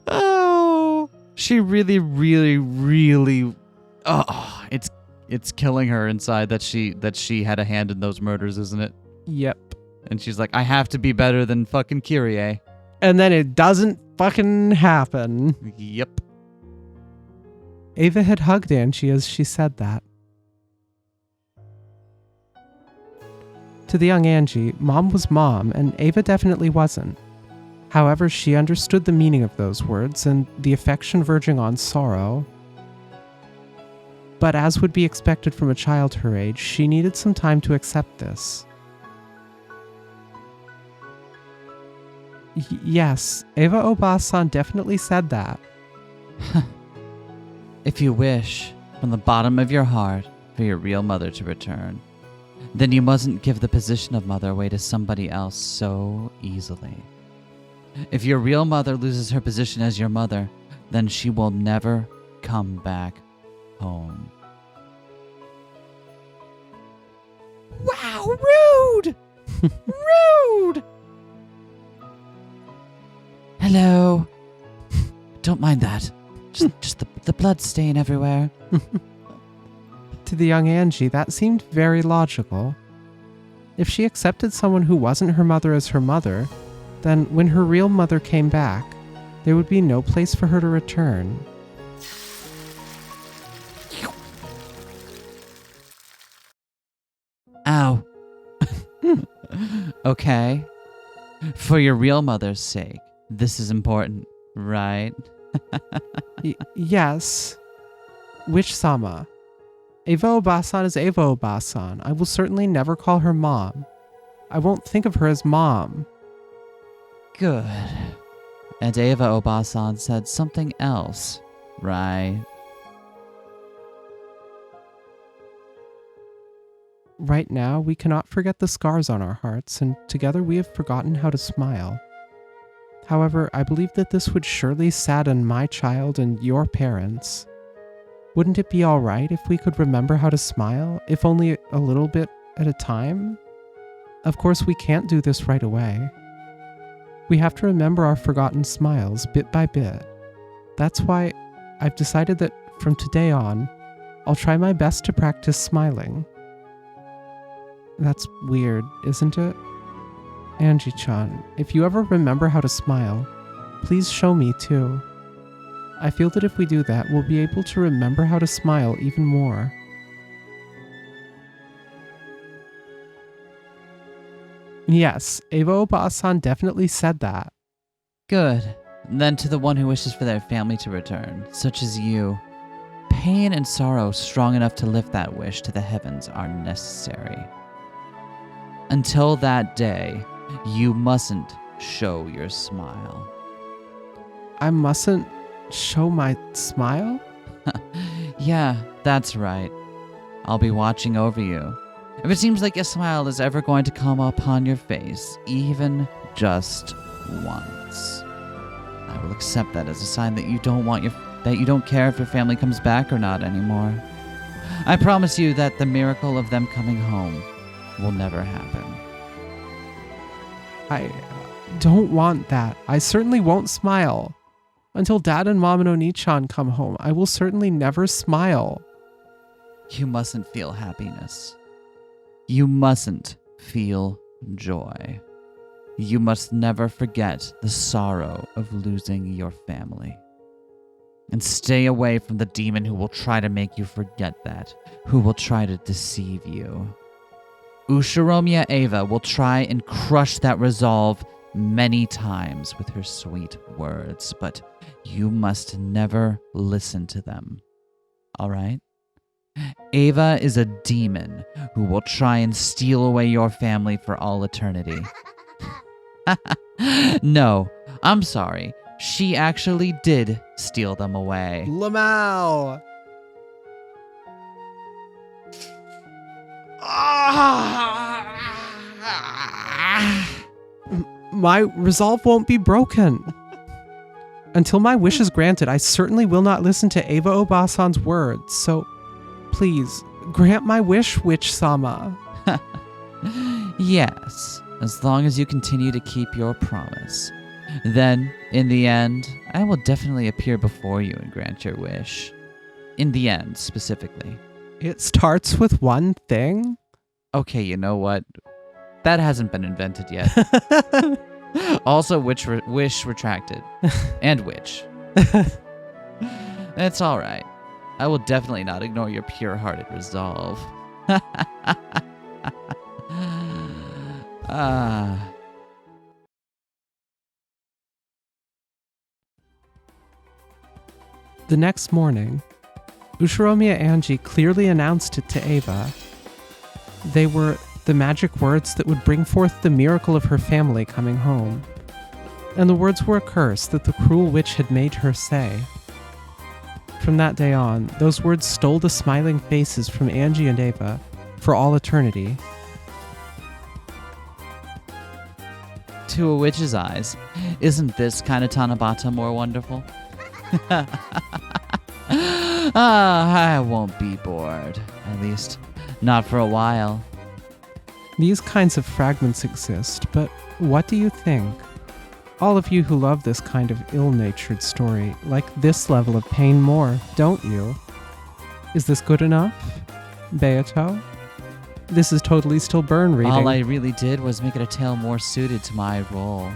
Oh, she really. Oh, it's killing her inside that she had a hand in those murders, isn't it? Yep. And she's like, I have to be better than fucking Kyrie. And then it doesn't fucking happen. Yep. Ava had hugged Angie as she said that. To the young Angie, Mom was Mom, and Ava definitely wasn't. However, she understood the meaning of those words and the affection verging on sorrow. But as would be expected from a child her age, she needed some time to accept this. Yes, Ava Obasan definitely said that. If you wish, from the bottom of your heart, for your real mother to return, then you mustn't give the position of mother away to somebody else so easily. If your real mother loses her position as your mother, then she will never come back home. Wow, rude! Rude! Hello. Don't mind that. Just the blood stain everywhere. To the young Angie, that seemed very logical. If she accepted someone who wasn't her mother as her mother, then when her real mother came back, there would be no place for her to return. Ow. Okay. For your real mother's sake, this is important, right? Yes. Witch-sama. Ava Obasan is Ava Obasan. I will certainly never call her Mom. I won't think of her as Mom. Good. And Ava Obasan said something else, right? Right now, we cannot forget the scars on our hearts, and together we have forgotten how to smile. However, I believe that this would surely sadden my child and your parents. Wouldn't it be all right if we could remember how to smile, if only a little bit at a time? Of course, we can't do this right away. We have to remember our forgotten smiles bit by bit. That's why I've decided that from today on, I'll try my best to practice smiling. That's weird, isn't it? Angie-chan, if you ever remember how to smile, please show me too. I feel that if we do that, we'll be able to remember how to smile even more. Yes, Ava Obasan definitely said that. Good. Then to the one who wishes for their family to return, such as you, pain and sorrow strong enough to lift that wish to the heavens are necessary. Until that day, you mustn't show your smile. I mustn't show my smile? Yeah, that's right. I'll be watching over you. If it seems like a smile is ever going to come upon your face, even just once, I will accept that as a sign that you don't care if your family comes back or not anymore. I promise you that the miracle of them coming home will never happen. I don't want that. I certainly won't smile. Until Dad and Mom and Oni-chan come home, I will certainly never smile. You mustn't feel happiness. You mustn't feel joy. You must never forget the sorrow of losing your family. And stay away from the demon who will try to make you forget that, who will try to deceive you. Ushiromiya Ava will try and crush that resolve many times with her sweet words, but you must never listen to them. All right? Ava is a demon who will try and steal away your family for all eternity. No, I'm sorry. She actually did steal them away. Lamau. My resolve won't be broken. Until my wish is granted, I certainly will not listen to Ava Obasan's words, so please, grant my wish, Witch-sama. Yes, as long as you continue to keep your promise. Then, in the end, I will definitely appear before you and grant your wish. In the end, specifically. It starts with one thing? Okay, you know what? That hasn't been invented yet. Also, wish retracted. And witch. That's all right. I will definitely not ignore your pure-hearted resolve. The next morning, Ushiromiya Ange clearly announced it to Ava. They were the magic words that would bring forth the miracle of her family coming home. And the words were a curse that the cruel witch had made her say. From that day on, those words stole the smiling faces from Ange and Ava for all eternity. To a witch's eyes, isn't this kind of Tanabata more wonderful? I won't be bored. At least, not for a while. These kinds of fragments exist, but what do you think? All of you who love this kind of ill-natured story like this level of pain more, don't you? Is this good enough? Beato? This is totally still Burn reading. All I really did was make it a tale more suited to my role.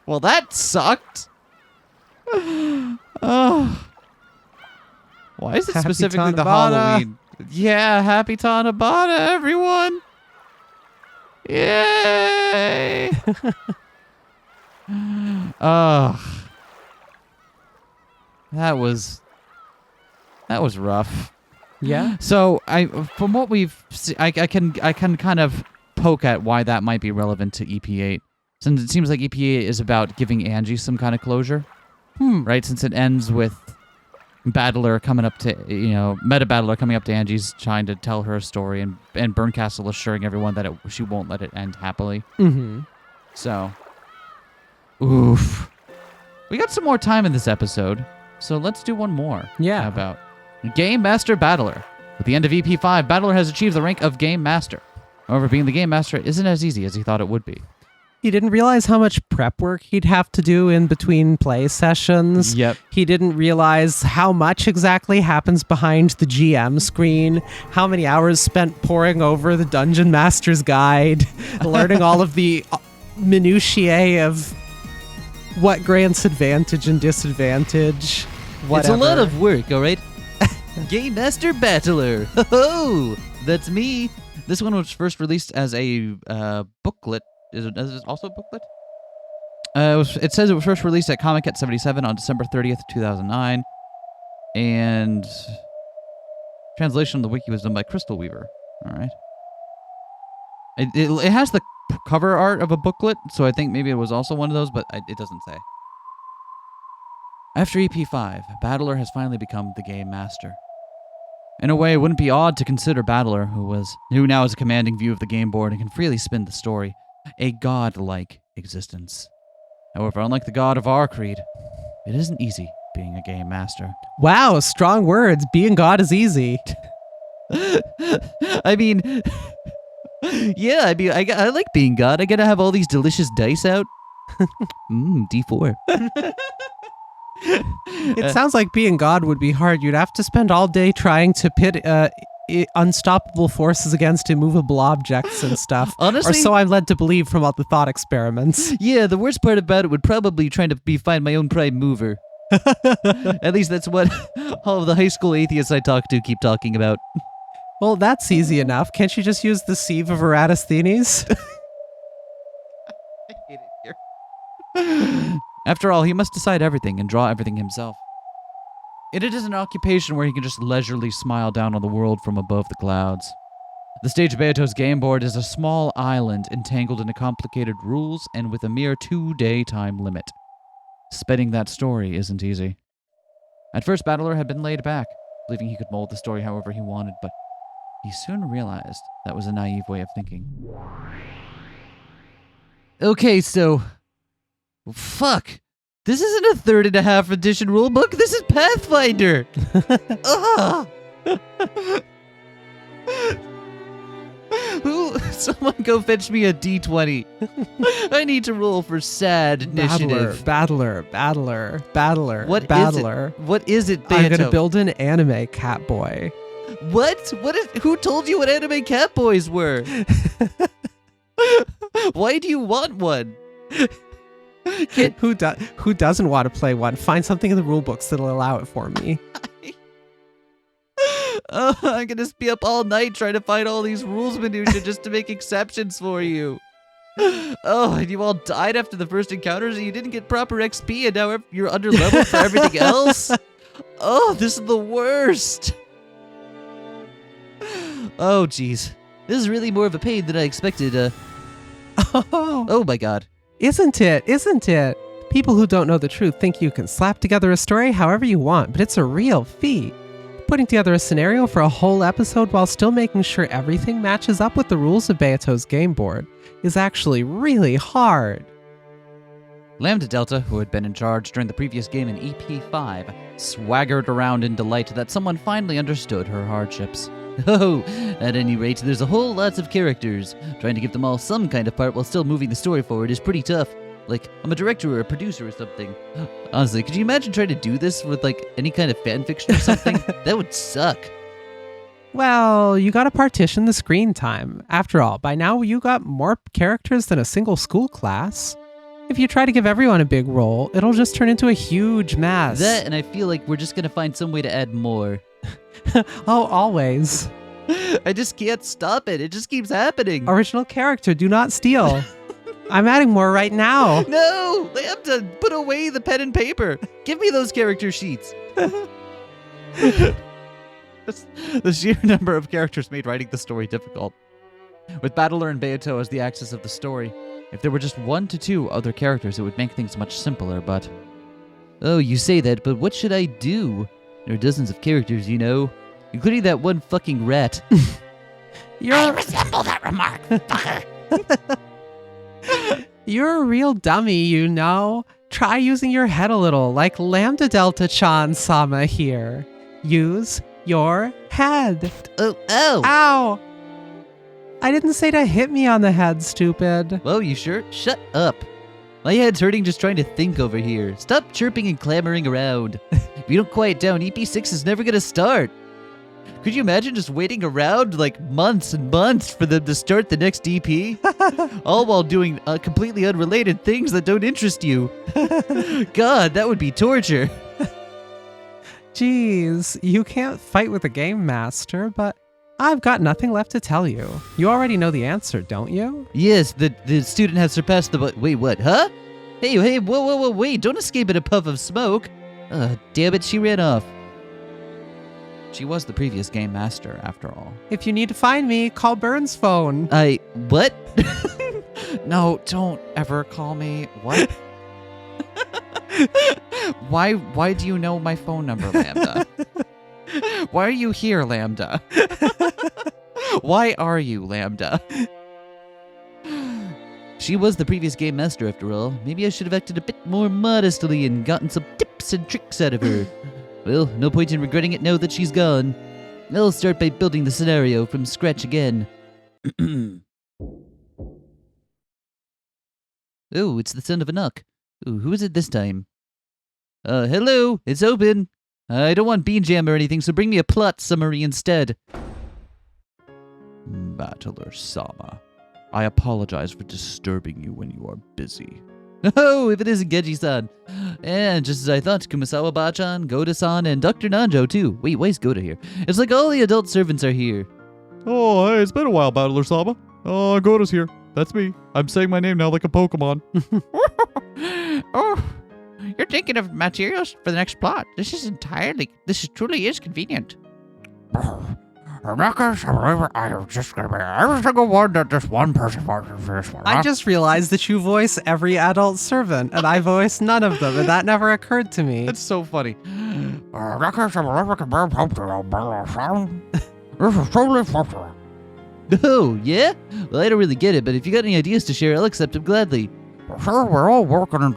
Well, that sucked. Oh. Why is it Happy specifically the Tanabata. Halloween? Yeah, happy Tanabata, everyone. Yay. Oh. That was rough. Yeah? So from what we've I can kind of poke at why that might be relevant to EP8. Since it seems like EP8 is about giving Ange some kind of closure. Right? Since it ends with Battler coming up to, Meta Battler coming up to Angie's trying to tell her a story and Bernkastel assuring everyone that she won't let it end happily. Mm-hmm. So, oof. We got some more time in this episode, so let's do one more. Yeah. How about Game Master Battler. At the end of EP5, Battler has achieved the rank of Game Master. However, being the Game Master isn't as easy as he thought it would be. He didn't realize how much prep work he'd have to do in between play sessions. Yep. He didn't realize how much exactly happens behind the GM screen, how many hours spent poring over the Dungeon Master's Guide, learning all of the minutiae of what grants advantage and disadvantage. Whatever. It's a lot of work, all right? Game Master Battler. Ho-ho! That's me. This one was first released as a booklet. Is it also a booklet? It says it was first released at Comic Cat 77 on December 30th, 2009. And translation of the wiki was done by Crystal Weaver. All right. It has the cover art of a booklet, so I think maybe it was also one of those, but it doesn't say. After EP5, Battler has finally become the Game Master. In a way, it wouldn't be odd to consider Battler, who now has a commanding view of the game board and can freely spin the story, a god-like existence. However, unlike the god of our creed, it isn't easy being a game master. Wow, strong words. Being God is easy. I mean, yeah, I like being god. I gotta have all these delicious dice out. D4. It sounds like being God would be hard. You'd have to spend all day trying to pit unstoppable forces against immovable objects and stuff. Honestly, or so I'm led to believe from all the thought experiments. Yeah, the worst part about it would probably trying to be find my own prime mover. At least that's what all of the high school atheists I talk to keep talking about. Well, that's easy enough. Can't you just use the sieve of Eratosthenes? I hate it here. After all, he must decide everything and draw everything himself. It is an occupation where he can just leisurely smile down on the world from above the clouds. The stage of Beato's game board is a small island entangled in complicated rules and with a mere 2-day time limit. Spinning that story isn't easy. At first, Battler had been laid back, believing he could mold the story however he wanted, but he soon realized that was a naive way of thinking. Okay, so... Fuck! This isn't a 3.5 edition rulebook, this is Pathfinder! Ugh! Someone go fetch me a D20. I need to roll for sad initiative. Battler. What is it, Beato? I'm gonna build an anime cat boy. What? Who told you what anime cat boys were? Why do you want one? Who doesn't want to play one? Find something in the rule books that'll allow it for me. Oh, I'm gonna be up all night trying to find all these rules minutia just to make exceptions for you. Oh, and you all died after the first encounters and you didn't get proper XP and now you're under level for everything else? Oh, this is the worst. Oh, jeez. This is really more of a pain than I expected. Oh my god. Isn't it? People who don't know the truth think you can slap together a story however you want, but it's a real feat. Putting together a scenario for a whole episode while still making sure everything matches up with the rules of Beato's game board is actually really hard. Lambda Delta, who had been in charge during the previous game in EP5, swaggered around in delight that someone finally understood her hardships. Oh, at any rate, there's a whole lot of characters. Trying to give them all some kind of part while still moving the story forward is pretty tough. Like, I'm a director or a producer or something. Honestly, could you imagine trying to do this with, like, any kind of fan fiction or something? That would suck. Well, you gotta partition the screen time. After all, by now you got more characters than a single school class. If you try to give everyone a big role, it'll just turn into a huge mess. That, and I feel like we're just gonna find some way to add more. Oh, always. I just can't stop it. It just keeps happening. Original character, do not steal. I'm adding more right now. No! Lambda, put away the pen and paper. Give me those character sheets. The sheer number of characters made writing the story difficult. With Battler and Beato as the axis of the story, if there were just 1 to 2 other characters, it would make things much simpler, but... Oh, you say that, but what should I do? There are dozens of characters, you know, including that one fucking rat. I resemble that remark, fucker. You're a real dummy, you know. Try using your head a little, like Lambda Delta Chan-sama here. Use your head. Oh! Ow! I didn't say to hit me on the head, stupid. Whoa, you sure? Shut up. My head's hurting just trying to think over here. Stop chirping and clamoring around. If you don't quiet down, EP6 is never gonna start. Could you imagine just waiting around like months and months for them to start the next EP? All while doing completely unrelated things that don't interest you. God, that would be torture. Jeez, you can't fight with a game master, but I've got nothing left to tell you. You already know the answer, don't you? Yes, the student has surpassed the... Wait, what? Huh? Hey, whoa, wait, don't escape in a puff of smoke. Damn it, she ran off. She was the previous game master, after all. If you need to find me, call Burns' phone. What? No, don't ever call me. What? Why do you know my phone number, Lambda? Why are you here, Lambda? Why are you, Lambda? She was the previous game master, after all. Maybe I should have acted a bit more modestly and gotten some tips and tricks out of her. Well, no point in regretting it now that she's gone. I'll start by building the scenario from scratch again. Oh, it's the son of a knock. Ooh, who is it this time? Hello, it's open. I don't want bean jam or anything, so bring me a plot summary instead. Battler Sama, I apologize for disturbing you when you are busy. Oh, if it isn't Genji-san. And just as I thought, Kumasawa-bachan, Goda-san, and Dr. Nanjo, too. Wait, why is Goda here? It's like all the adult servants are here. Oh, hey, it's been a while, Battler-sama. Oh, Goda's here. That's me. I'm saying my name now like a Pokemon. Oh, you're thinking of materials for the next plot. This truly is convenient. I'm just gonna be every single one that this one person wants for this one. I just realized that you voice every adult servant, and I voice none of them, and that never occurred to me. That's so funny. This is totally popular. Oh, yeah? Well, I don't really get it, but if you got any ideas to share, I'll accept them gladly. Sure, we all work in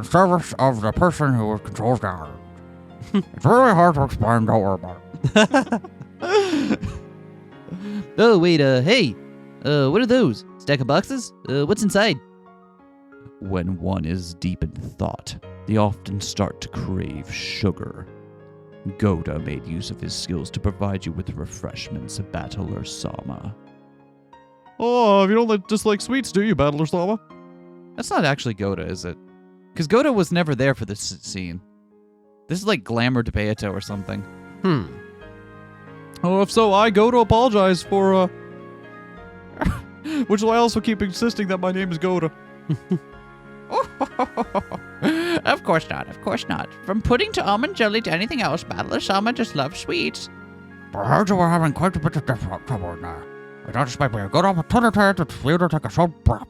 service of the person who controls the island. It's really hard to explain, don't worry about it. Oh, wait, hey. What are those? Stack of boxes? What's inside? When one is deep in thought, they often start to crave sugar. Goda made use of his skills to provide you with refreshments, Battler-sama. Oh, you don't dislike sweets, do you, Battler-sama? That's not actually Goda, is it? Because Goda was never there for this scene. This is like Glamour Beato or something. Oh, if so, I go to apologize for, which I also keep insisting that my name is Goda. Of course not, of course not. From pudding to almond jelly to anything else, Battler-sama just loves sweets. I heard you were having quite a bit of trouble now. I don't expect me to go to a ton of time to feel to take a short breath.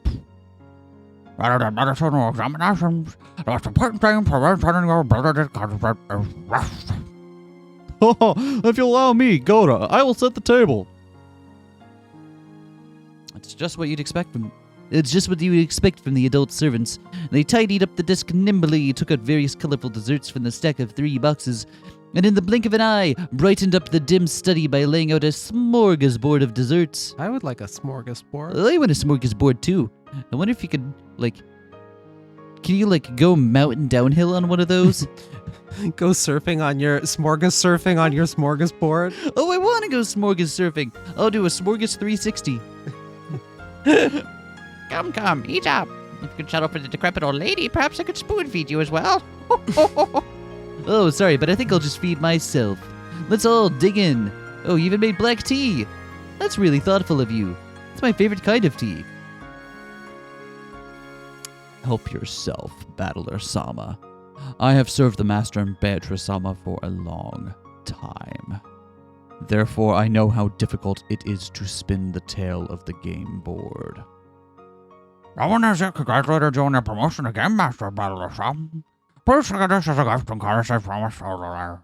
Rather than medicine or examinations, the most important thing for maintaining your ability to concentrate is rest. Oh, if you'll allow me, Goda, I will set the table. It's just what you'd expect from... It's just what you would expect from the adult servants. They tidied up the desk nimbly, took out various colorful desserts from the stack of 3 boxes, and in the blink of an eye, brightened up the dim study by laying out a smorgasbord of desserts. I would like a smorgasbord. I want a smorgasbord too. I wonder if you could, can you, go mountain downhill on one of those? Go surfing on your smorgasbord. Oh, I want to go surfing. I'll do a smorgas 360. Come, eat up. If you could settle for the decrepit old lady, perhaps I could spoon feed you as well. Oh, sorry, but I think I'll just feed myself. Let's all dig in. Oh, you even made black tea. That's really thoughtful of you. It's my favorite kind of tea. Help yourself, Battler-sama. I have served the Master and Beatrice-sama for a long time. Therefore, I know how difficult it is to spin the tail of the game board. No one has yet congratulated you on your promotion to Game Master, Battler-sama. Please take this as a gift in case I promise elderly.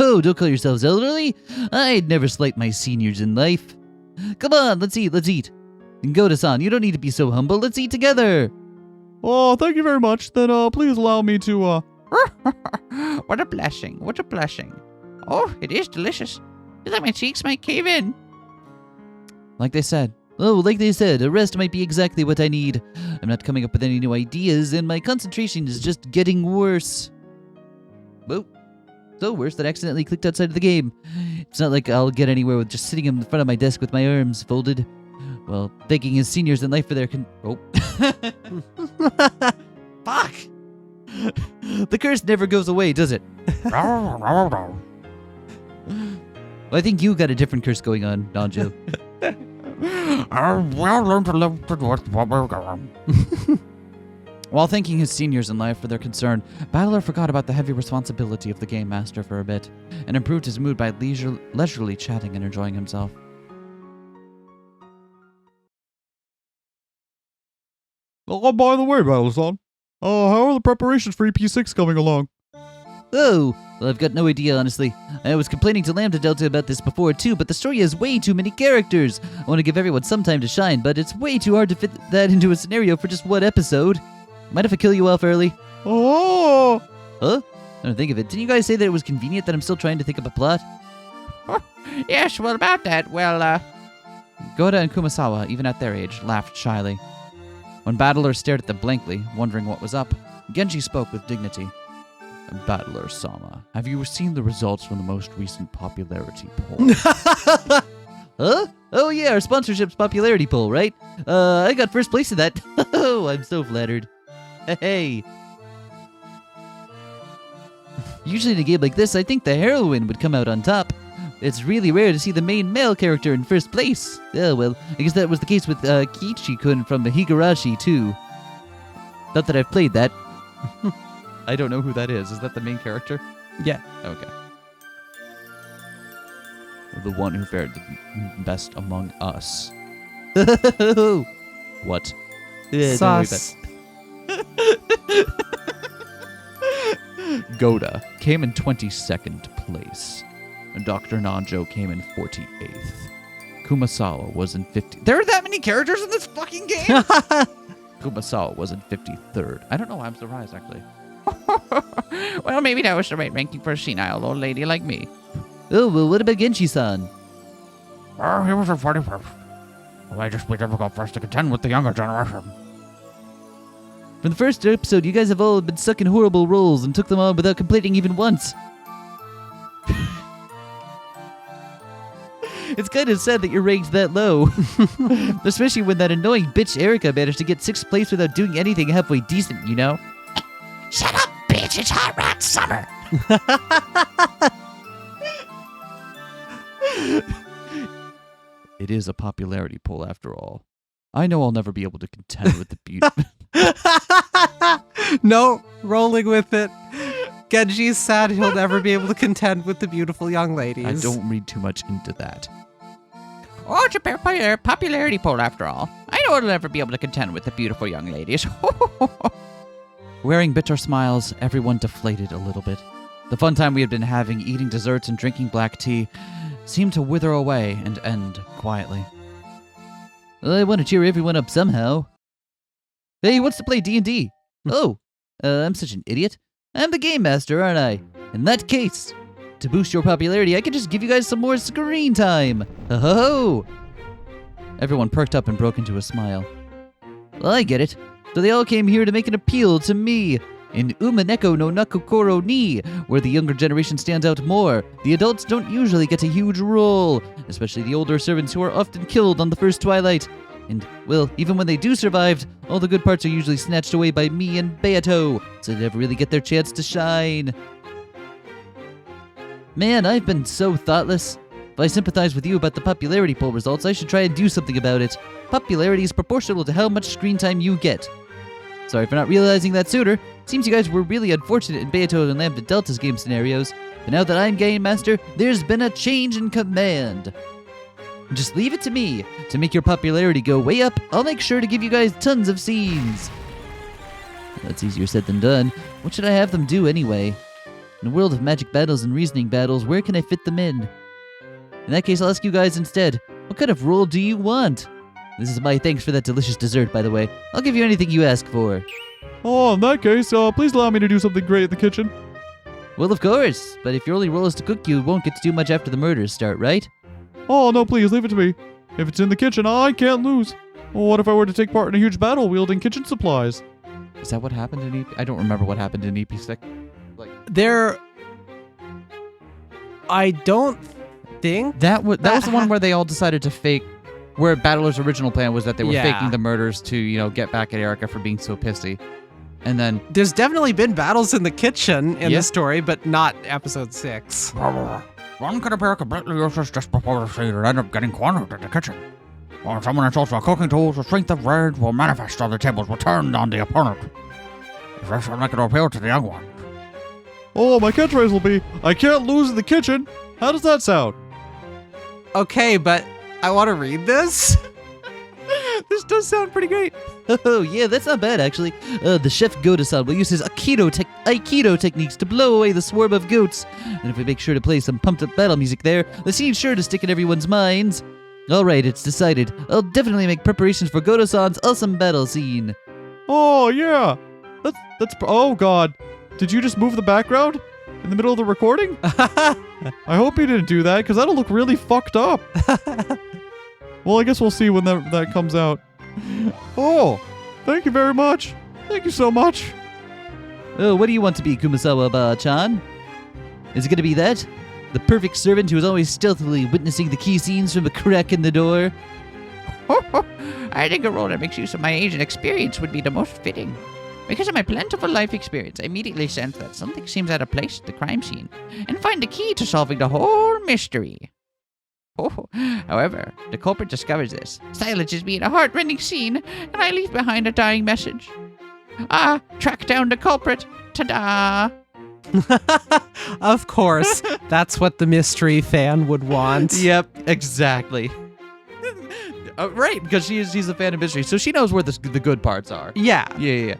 Oh, don't call yourselves elderly. I'd never slight my seniors in life. Come on, let's eat. And Goda-san, you don't need to be so humble. Let's eat together. Oh, thank you very much. Then, please allow me to, What a blessing. Oh, it is delicious. It's like my cheeks might cave in. Like they said, a rest might be exactly what I need. I'm not coming up with any new ideas, and my concentration is just getting worse. Whoa. So worse that I accidentally clicked outside of the game. It's not like I'll get anywhere with just sitting in front of my desk with my arms folded. Well, thanking his seniors in life for their Fuck! The curse never goes away, does it? Well, I think you got a different curse going on, Ange. We'll learn to live with what we're going. While thanking his seniors in life for their concern, Battler forgot about the heavy responsibility of the Game Master for a bit, and improved his mood by leisurely chatting and enjoying himself. Oh, by the way, Battler-san, how are the preparations for EP6 coming along? Oh, well, I've got no idea, honestly. I was complaining to Lambda Delta about this before, too, but the story has way too many characters. I want to give everyone some time to shine, but it's way too hard to fit that into a scenario for just one episode. Mind if I kill you off early? Oh! Huh? I don't think of it. Didn't you guys say that it was convenient that I'm still trying to think up a plot? Yes, well, about that, Goda and Kumasawa, even at their age, laughed shyly. When Battler stared at them blankly, wondering what was up, Genji spoke with dignity. Battler-sama, have you seen the results from the most recent popularity poll? Huh? Oh yeah, our sponsorship's popularity poll, right? I got first place in that. Oh, I'm so flattered. Hey. Usually in a game like this, I think the heroine would come out on top. It's really rare to see the main male character in first place. Oh, well, I guess that was the case with Kichi-kun from Higurashi, too. Not that I've played that. I don't know who that is. Is that the main character? Yeah. Okay. The one who fared the best among us. What? Yeah, don't worry about Sus. Goda came in 22nd place. And Dr. Nanjo came in 48th. Kumasawa was in 50. There are that many characters in this fucking game? Kumasawa was in 53rd. I don't know why I'm surprised, actually. Well, maybe that was the right ranking for a senile old lady like me. Oh, well, what about Genshi-san? Oh, he was a 45th. It might just be difficult for us to contend with the younger generation. From the first episode, you guys have all been stuck in horrible roles and took them on without completing even once. It's kind of sad that you're ranked that low. Especially when that annoying bitch Erica managed to get 6th place without doing anything halfway decent, you know? Shut up, bitch! It's hot rat summer! It is a popularity poll after all. I know I'll never be able to contend with the beauty. No, rolling with it. Genji's sad he'll never be able to contend with the beautiful young ladies. I don't read too much into that. Oh, it's a popularity poll after all. I know I'll never be able to contend with the beautiful young ladies. Wearing bitter smiles, everyone deflated a little bit. The fun time we had been having, eating desserts and drinking black tea, seemed to wither away and end quietly. I want to cheer everyone up somehow. Hey, who wants to play D&D? Oh, I'm such an idiot. I'm the game master, aren't I? In that case, to boost your popularity, I could just give you guys some more screen time. Ho-ho-ho! Everyone perked up and broke into a smile. Well, I get it. So they all came here to make an appeal to me. In Umineko no Nakokoro ni, where the younger generation stands out more, the adults don't usually get a huge role, especially the older servants who are often killed on the first twilight. And, well, even when they do survive, all the good parts are usually snatched away by me and Beato, so they never really get their chance to shine. Man, I've been so thoughtless. If I sympathize with you about the popularity poll results, I should try and do something about it. Popularity is proportional to how much screen time you get. Sorry for not realizing that sooner. Seems you guys were really unfortunate in Beato and Lambda Delta's game scenarios. But now that I'm Game Master, there's been a change in command. Just leave it to me. To make your popularity go way up, I'll make sure to give you guys tons of scenes. That's easier said than done. What should I have them do anyway? In a world of magic battles and reasoning battles, where can I fit them in? In that case, I'll ask you guys instead. What kind of role do you want? This is my thanks for that delicious dessert, by the way. I'll give you anything you ask for. Oh, in that case, please allow me to do something great in the kitchen. Well, of course. But if your only role is to cook, you won't get to do much after the murders start, right? Oh, no, please, leave it to me. If it's in the kitchen, I can't lose. Well, what if I were to take part in a huge battle wielding kitchen supplies? Is that what happened in EP? I don't remember what happened in EP6. I don't think That was the one where they all decided to fake, where Battler's original plan was that they were Yeah. faking the murders to, get back at Erica for being so pissy. And then, there's definitely been battles in the kitchen in Yeah. the story, but not episode 6. One could appear completely useless just before the scene and end up getting cornered in the kitchen. When someone insults a cooking tool, the strength of rage will manifest on the tables returned on the opponent. This will make it appeal to the young one. Oh, my catchphrase will be, I can't lose in the kitchen. How does that sound? Okay, but I want to read this. This does sound pretty great. oh yeah, that's not bad actually. The chef Goda-san will use his Aikido techniques to blow away the swarm of goats. And if we make sure to play some pumped up battle music there, the scene's sure to stick in everyone's minds. Alright, it's decided. I'll definitely make preparations for Goda-san's awesome battle scene. Oh, yeah. Oh, God. Did you just move the background in the middle of the recording? I hope you didn't do that, because that'll look really fucked up. Well, I guess we'll see when that comes out. Oh, thank you very much. Thank you so much. Oh, what do you want to be, Kumasawa-chan? Is it gonna be that? The perfect servant who is always stealthily witnessing the key scenes from a crack in the door? I think a role that makes use of my age and experience would be the most fitting. Because of my plentiful life experience, I immediately sense that something seems out of place at the crime scene, and find the key to solving the whole mystery. However, the culprit discovers this, silences me in a heart-rending scene, and I leave behind a dying message. Track down the culprit. Ta-da! Of course, that's what the mystery fan would want. Yep, exactly. Right, because she's a fan of mystery, so she knows where the good parts are. Yeah. Yeah.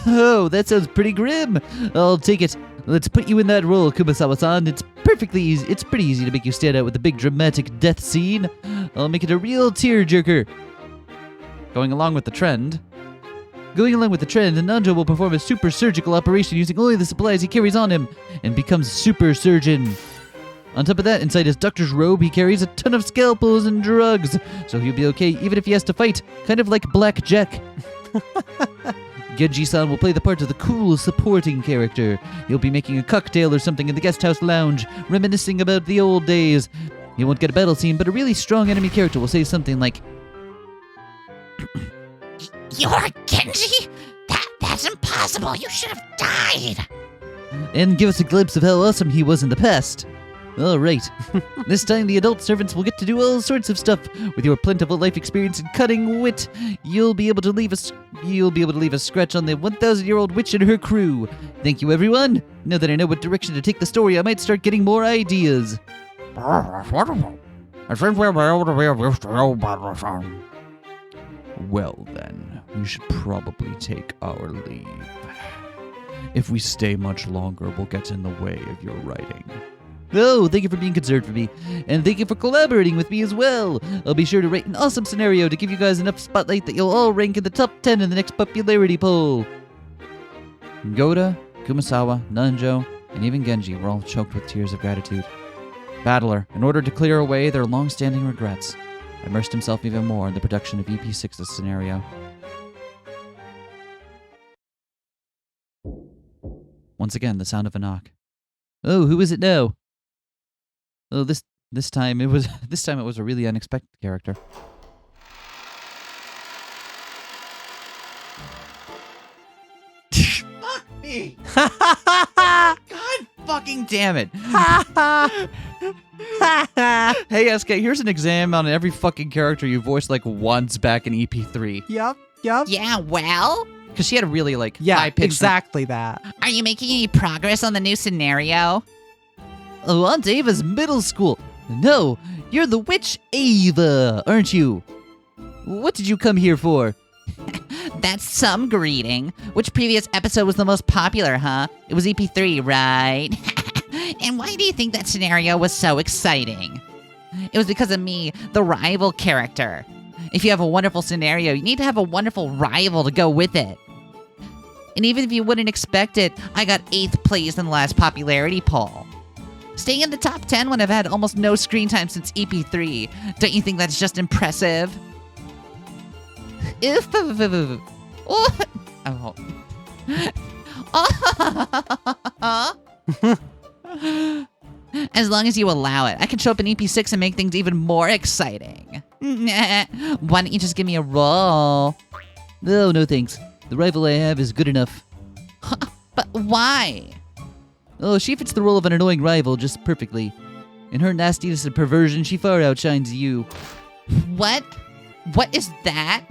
Oh, that sounds pretty grim. I'll take it. Let's put you in that role, Kumasawa-san. It's perfectly easy. It's pretty easy to make you stand out with a big dramatic death scene. I'll make it a real tearjerker. Going along with the trend, Ange will perform a super surgical operation using only the supplies he carries on him and becomes super surgeon. On top of that, inside his doctor's robe, he carries a ton of scalpels and drugs, so he'll be okay even if he has to fight, kind of like Black Jack. Genji-san will play the part of the cool supporting character. He'll be making a cocktail or something in the guest house lounge, reminiscing about the old days. He won't get a battle scene, but a really strong enemy character will say something like, You're Genji? That's impossible. You should have died. and give us a glimpse of how awesome he was in the past. All right. This time the adult servants will get to do all sorts of stuff. With your plentiful life experience and cutting wit, you'll be able to leave a scratch on the 1,000-year-old witch and her crew. Thank you, everyone. Now that I know what direction to take the story, I might start getting more ideas. That's wonderful. I think we'll be able to be of use to you, Battle-san. Well then, we should probably take our leave. If we stay much longer, we'll get in the way of your writing. Oh, thank you for being concerned for me. And thank you for collaborating with me as well. I'll be sure to write an awesome scenario to give you guys enough spotlight that you'll all rank in the top 10 in the next popularity poll. Goda, Kumasawa, Nanjo, and even Genji were all choked with tears of gratitude. Battler, in order to clear away their long-standing regrets, immersed himself even more in the production of EP6's scenario. Once again, the sound of a knock. Oh, who is it now? Oh, this time it was a really unexpected character. Fuck me! God fucking damn it! Hey, SK, here's an exam on every fucking character you voiced like once back in EP3. Yep. Yeah, well? Because she had a really Yeah, high-pitched... exactly that. Are you making any progress on the new scenario? Oh, Aunt Ava's middle school. No, you're the witch Ava, aren't you? What did you come here for? That's some greeting. Which previous episode was the most popular, huh? It was EP3, right? And why do you think that scenario was so exciting? It was because of me, the rival character. If you have a wonderful scenario, you need to have a wonderful rival to go with it. And even if you wouldn't expect it, I got 8th place in the last popularity poll. Staying in the top 10 when I've had almost no screen time since EP3. Don't you think that's just impressive? As long as you allow it, I can show up in EP6 and make things even more exciting. Why don't you just give me a role? No, no thanks. The rival I have is good enough. But why? Oh, she fits the role of an annoying rival just perfectly. In her nastiness and perversion, she far outshines you. What? What is that?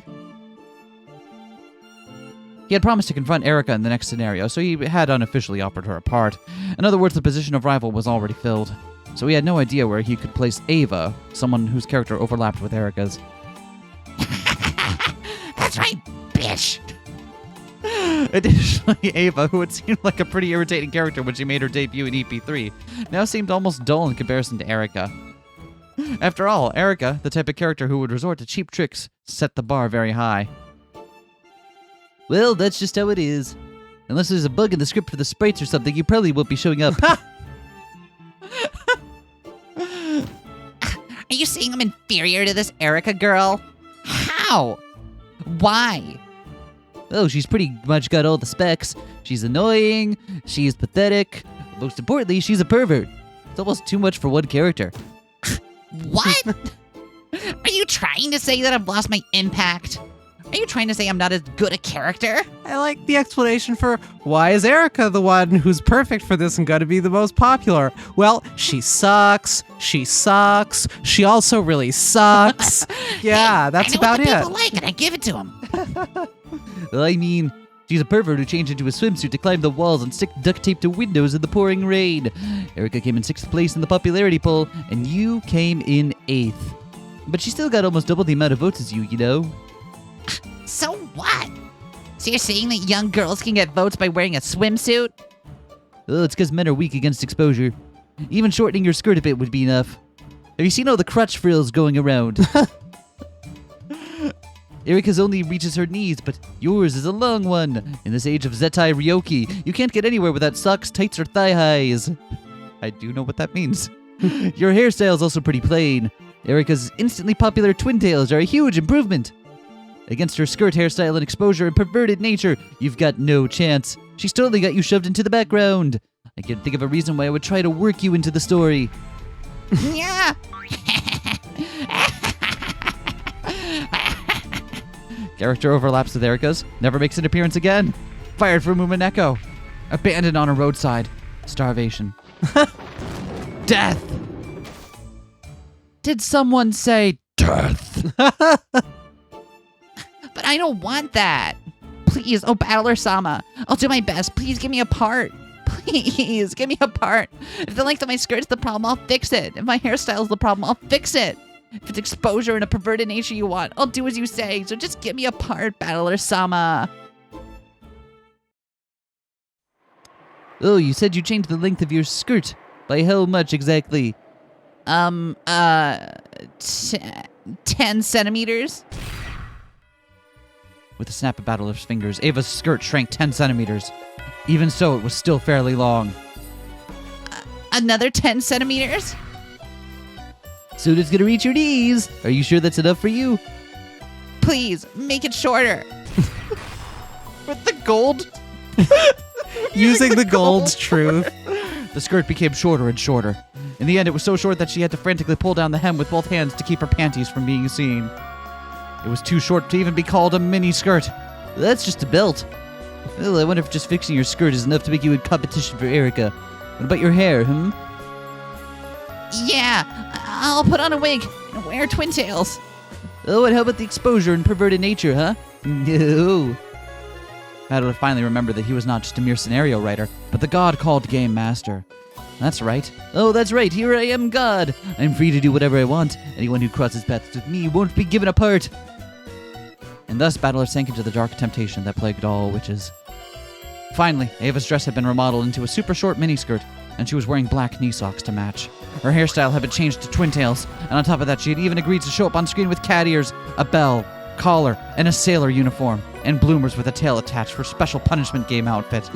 He had promised to confront Erica in the next scenario, so he had unofficially offered her a part. In other words, the position of rival was already filled. So he had no idea where he could place Ava, someone whose character overlapped with Erica's. That's right, bitch. Additionally, Ava, who had seemed like a pretty irritating character when she made her debut in EP3, now seemed almost dull in comparison to Erica. After all, Erica, the type of character who would resort to cheap tricks, set the bar very high. Well, that's just how it is. Unless there's a bug in the script for the sprites or something, you probably won't be showing up. Are you saying I'm inferior to this Erica girl? How? Why? Oh, she's pretty much got all the specs. She's annoying, she's pathetic, most importantly, she's a pervert. It's almost too much for one character. What? Are you trying to say that I've lost my impact? Are you trying to say I'm not as good a character? I like the explanation for why is Erica the one who's perfect for this and gonna be the most popular? Well, she sucks. She sucks. She also really sucks. Yeah, that's I know about what the it. people like, and I give it to them. Well, I mean, she's a pervert who changed into a swimsuit to climb the walls and stick duct tape to windows in the pouring rain. Erica came in 6th place in the popularity poll, and you came in 8th. But she still got almost double the amount of votes as you, you know? So what? So you're saying that young girls can get votes by wearing a swimsuit? Oh, it's because men are weak against exposure. Even shortening your skirt a bit would be enough. Have you seen all the crotch frills going around? Erica's only reaches her knees, but yours is a long one. In this age of Zetai Ryoki, you can't get anywhere without socks, tights, or thigh highs. I do know what that means. Your hairstyle's also pretty plain. Erica's instantly popular twin tails are a huge improvement. Against her skirt hairstyle and exposure and perverted nature, you've got no chance. She's totally got you shoved into the background. I can't think of a reason why I would try to work you into the story. Yeah. Character overlaps with Erica's. Never makes an appearance again. Fired from Umineko. Abandoned on a roadside. Starvation. Death. Did someone say death? But I don't want that. Please, oh Battler-sama, I'll do my best. Please give me a part. Please, give me a part. If the length of my skirt's the problem, I'll fix it. If my hairstyle's the problem, I'll fix it. If it's exposure and a perverted nature you want, I'll do as you say. So just give me a part, Battler-sama. Oh, you said you changed the length of your skirt. By how much exactly? 10 centimeters? With a snap of Battler's fingers, Ava's skirt shrank 10 centimeters. Even so, it was still fairly long. Another 10 centimeters? Soon it's gonna reach your knees. Are you sure that's enough for you? Please, make it shorter. With the gold? Using the gold's truth. The skirt became shorter and shorter. In the end, it was so short that she had to frantically pull down the hem with both hands to keep her panties from being seen. It was too short to even be called a mini skirt. That's just a belt. Well, I wonder if just fixing your skirt is enough to make you in competition for Erica. What about your hair, Yeah, I'll put on a wig and wear twin tails. Oh, and how about the exposure and perverted nature, huh? No. Battler finally remembered that he was not just a mere scenario writer, but the god called Game Master. That's right. Oh, that's right. Here I am, God. I'm free to do whatever I want. Anyone who crosses paths with me won't be given a part. And thus, Battler sank into the dark temptation that plagued all witches. Finally, Ava's dress had been remodeled into a super short miniskirt, and she was wearing black knee socks to match. Her hairstyle had been changed to twin tails, and on top of that, she had even agreed to show up on screen with cat ears, a bell, collar, and a sailor uniform, and bloomers with a tail attached for special punishment game outfit.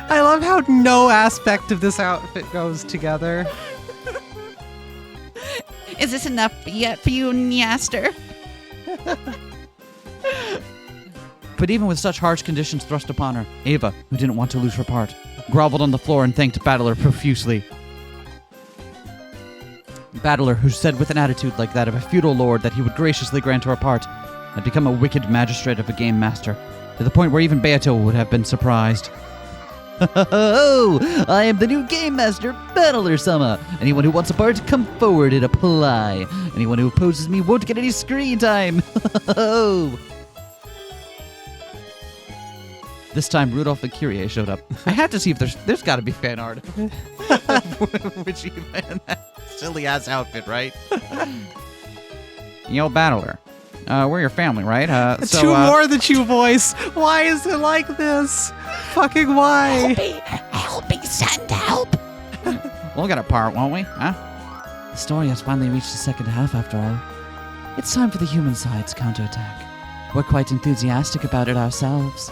I love how no aspect of this outfit goes together. Is this enough yet for you, Nyaster? But even with such harsh conditions thrust upon her, Ava, who didn't want to lose her part, groveled on the floor and thanked Battler profusely. Battler, who said with an attitude like that of a feudal lord that he would graciously grant her a part, had become a wicked magistrate of a game master, to the point where even Beato would have been surprised. Oh, I am the new game master, Battler-sama. Anyone who wants a part, come forward and apply. Anyone who opposes me won't get any screen time. This time, Rudolph and Kyrie showed up. I had to see if there's got to be fan art. Which even that silly ass outfit, right? Yo, Battler. We're your family, right? Two more that you voice. Why is it like this? Fucking why? Help me, send help. We'll get a part, won't we? Huh? The story has finally reached the second half, after all. It's time for the human side's counterattack. We're quite enthusiastic about it ourselves.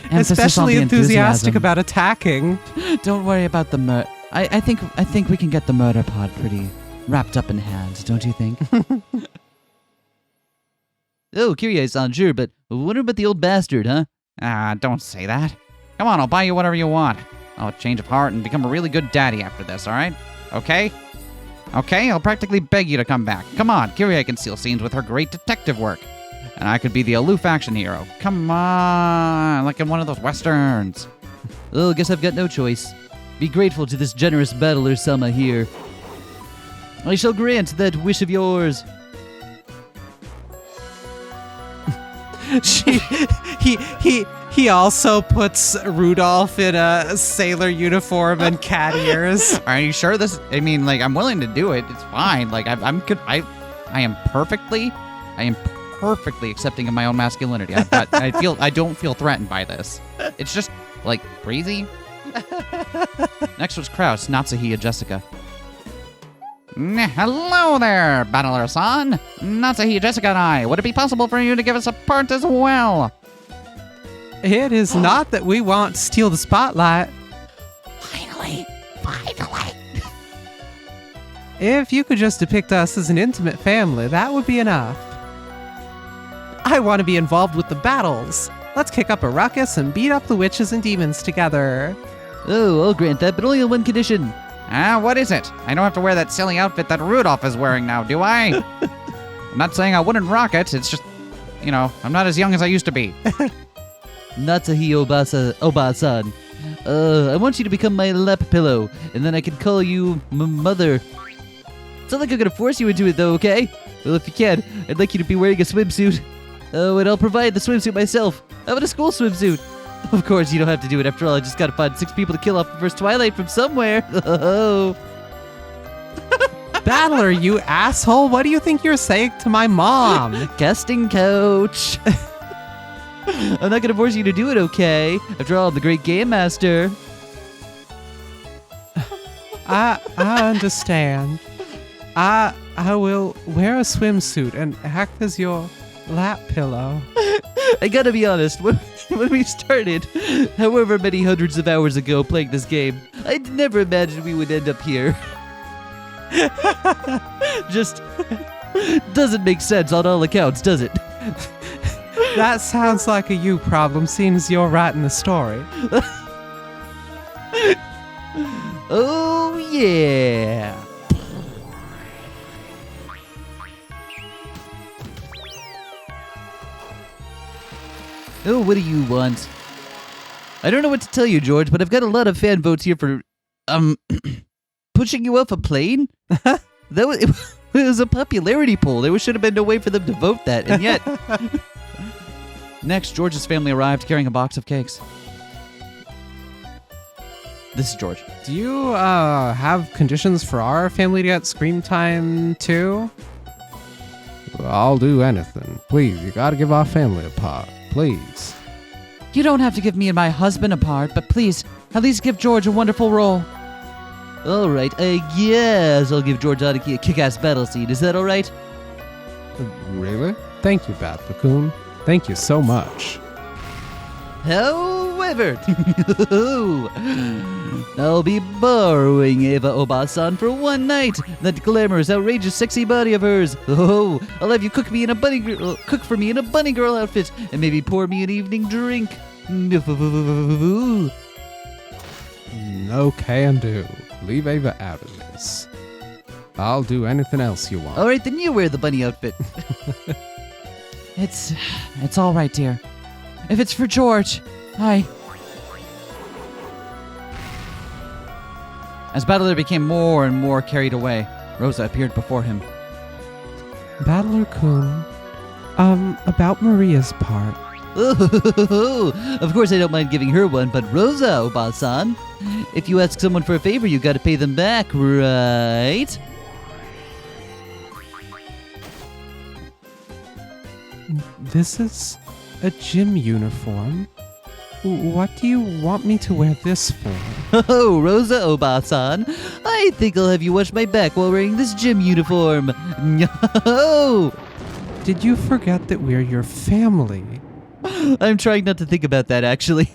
Emphasis on Especially the enthusiastic enthusiasm. about attacking. Don't worry about the murder. I think we can get the murder pod pretty wrapped up in hand, don't you think? Oh, Kyrie-san, sure, but what about the old bastard, huh? Don't say that. Come on, I'll buy you whatever you want. I'll change of heart and become a really good daddy after this, alright? Okay? Okay, I'll practically beg you to come back. Come on, Kiria can steal scenes with her great detective work. And I could be the aloof action hero. Come on, like in one of those westerns. Oh, guess I've got no choice. Be grateful to this generous battler Sama here. I shall grant that wish of yours. He also puts Rudolph in a sailor uniform and cat ears. Are you sure this? I mean, like, I'm willing to do it. It's fine. Like, I'm good. I am perfectly accepting of my own masculinity. I don't feel threatened by this. It's just like crazy. Next was Kraus, Natsuhi, and Jessica. Hello there, battler-san. Natsuhi, Jessica, and I. Would it be possible for you to give us a part as well? It is not that we want to steal the spotlight. Finally. If you could just depict us as an intimate family, that would be enough. I want to be involved with the battles. Let's kick up a ruckus and beat up the witches and demons together. Oh, I'll grant that, but only on one condition. What is it? I don't have to wear that silly outfit that Rudolph is wearing now, do I? I'm not saying I wouldn't rock it. It's just, I'm not as young as I used to be. Natsuhi Oba-san. I want you to become my lap pillow, and then I can call you mother. It's not like I'm gonna force you into it, though, okay? Well, if you can, I'd like you to be wearing a swimsuit. Oh, and I'll provide the swimsuit myself. How about a school swimsuit? Of course, you don't have to do it. After all, I just gotta find 6 people to kill off the first Twilight from somewhere. Oh. Battler, you asshole. What do you think you're saying to my mom? Casting coach. I'm not gonna force you to do it, okay? After all, I'm the great game master. I understand. I will wear a swimsuit and act as your lap pillow. I gotta be honest, when we started, however many hundreds of hours ago playing this game, I'd never imagined we would end up here. Just doesn't make sense on all accounts, does it? That sounds like a you problem, seeing as you're writing the story. Oh, yeah. Oh, what do you want? I don't know what to tell you, George, but I've got a lot of fan votes here for, pushing you off a plane? It was a popularity poll. There should have been no way for them to vote that, and yet... Next, George's family arrived carrying a box of cakes. This is George. Do you have conditions for our family to get screen time too? I'll do anything. Please, you gotta give our family a part. Please. You don't have to give me and my husband a part, but please, at least give George a wonderful role. All right, I guess I'll give George a kick-ass battle scene. Is that all right? Really? Thank you, Bat-Cocoon. Thank you so much. However, I'll be borrowing Eva Oba-san for one night. That glamorous, outrageous, sexy body of hers. Oh, I'll have you cook for me in a bunny girl outfit, and maybe pour me an evening drink. No can do. Leave Ava out of this. I'll do anything else you want. All right, then you wear the bunny outfit. It's all right, dear. If it's for George, As Battler became more and more carried away, Rosa appeared before him. Battler-kun, about Maria's part. Of course I don't mind giving her one, but Rosa, Oba-san, if you ask someone for a favor, you gotta pay them back, right? This is a gym uniform. What do you want me to wear this for? Oh, Rosa Oba-san, I think I'll have you watch my back while wearing this gym uniform. No! Did you forget that we're your family? I'm trying not to think about that, actually.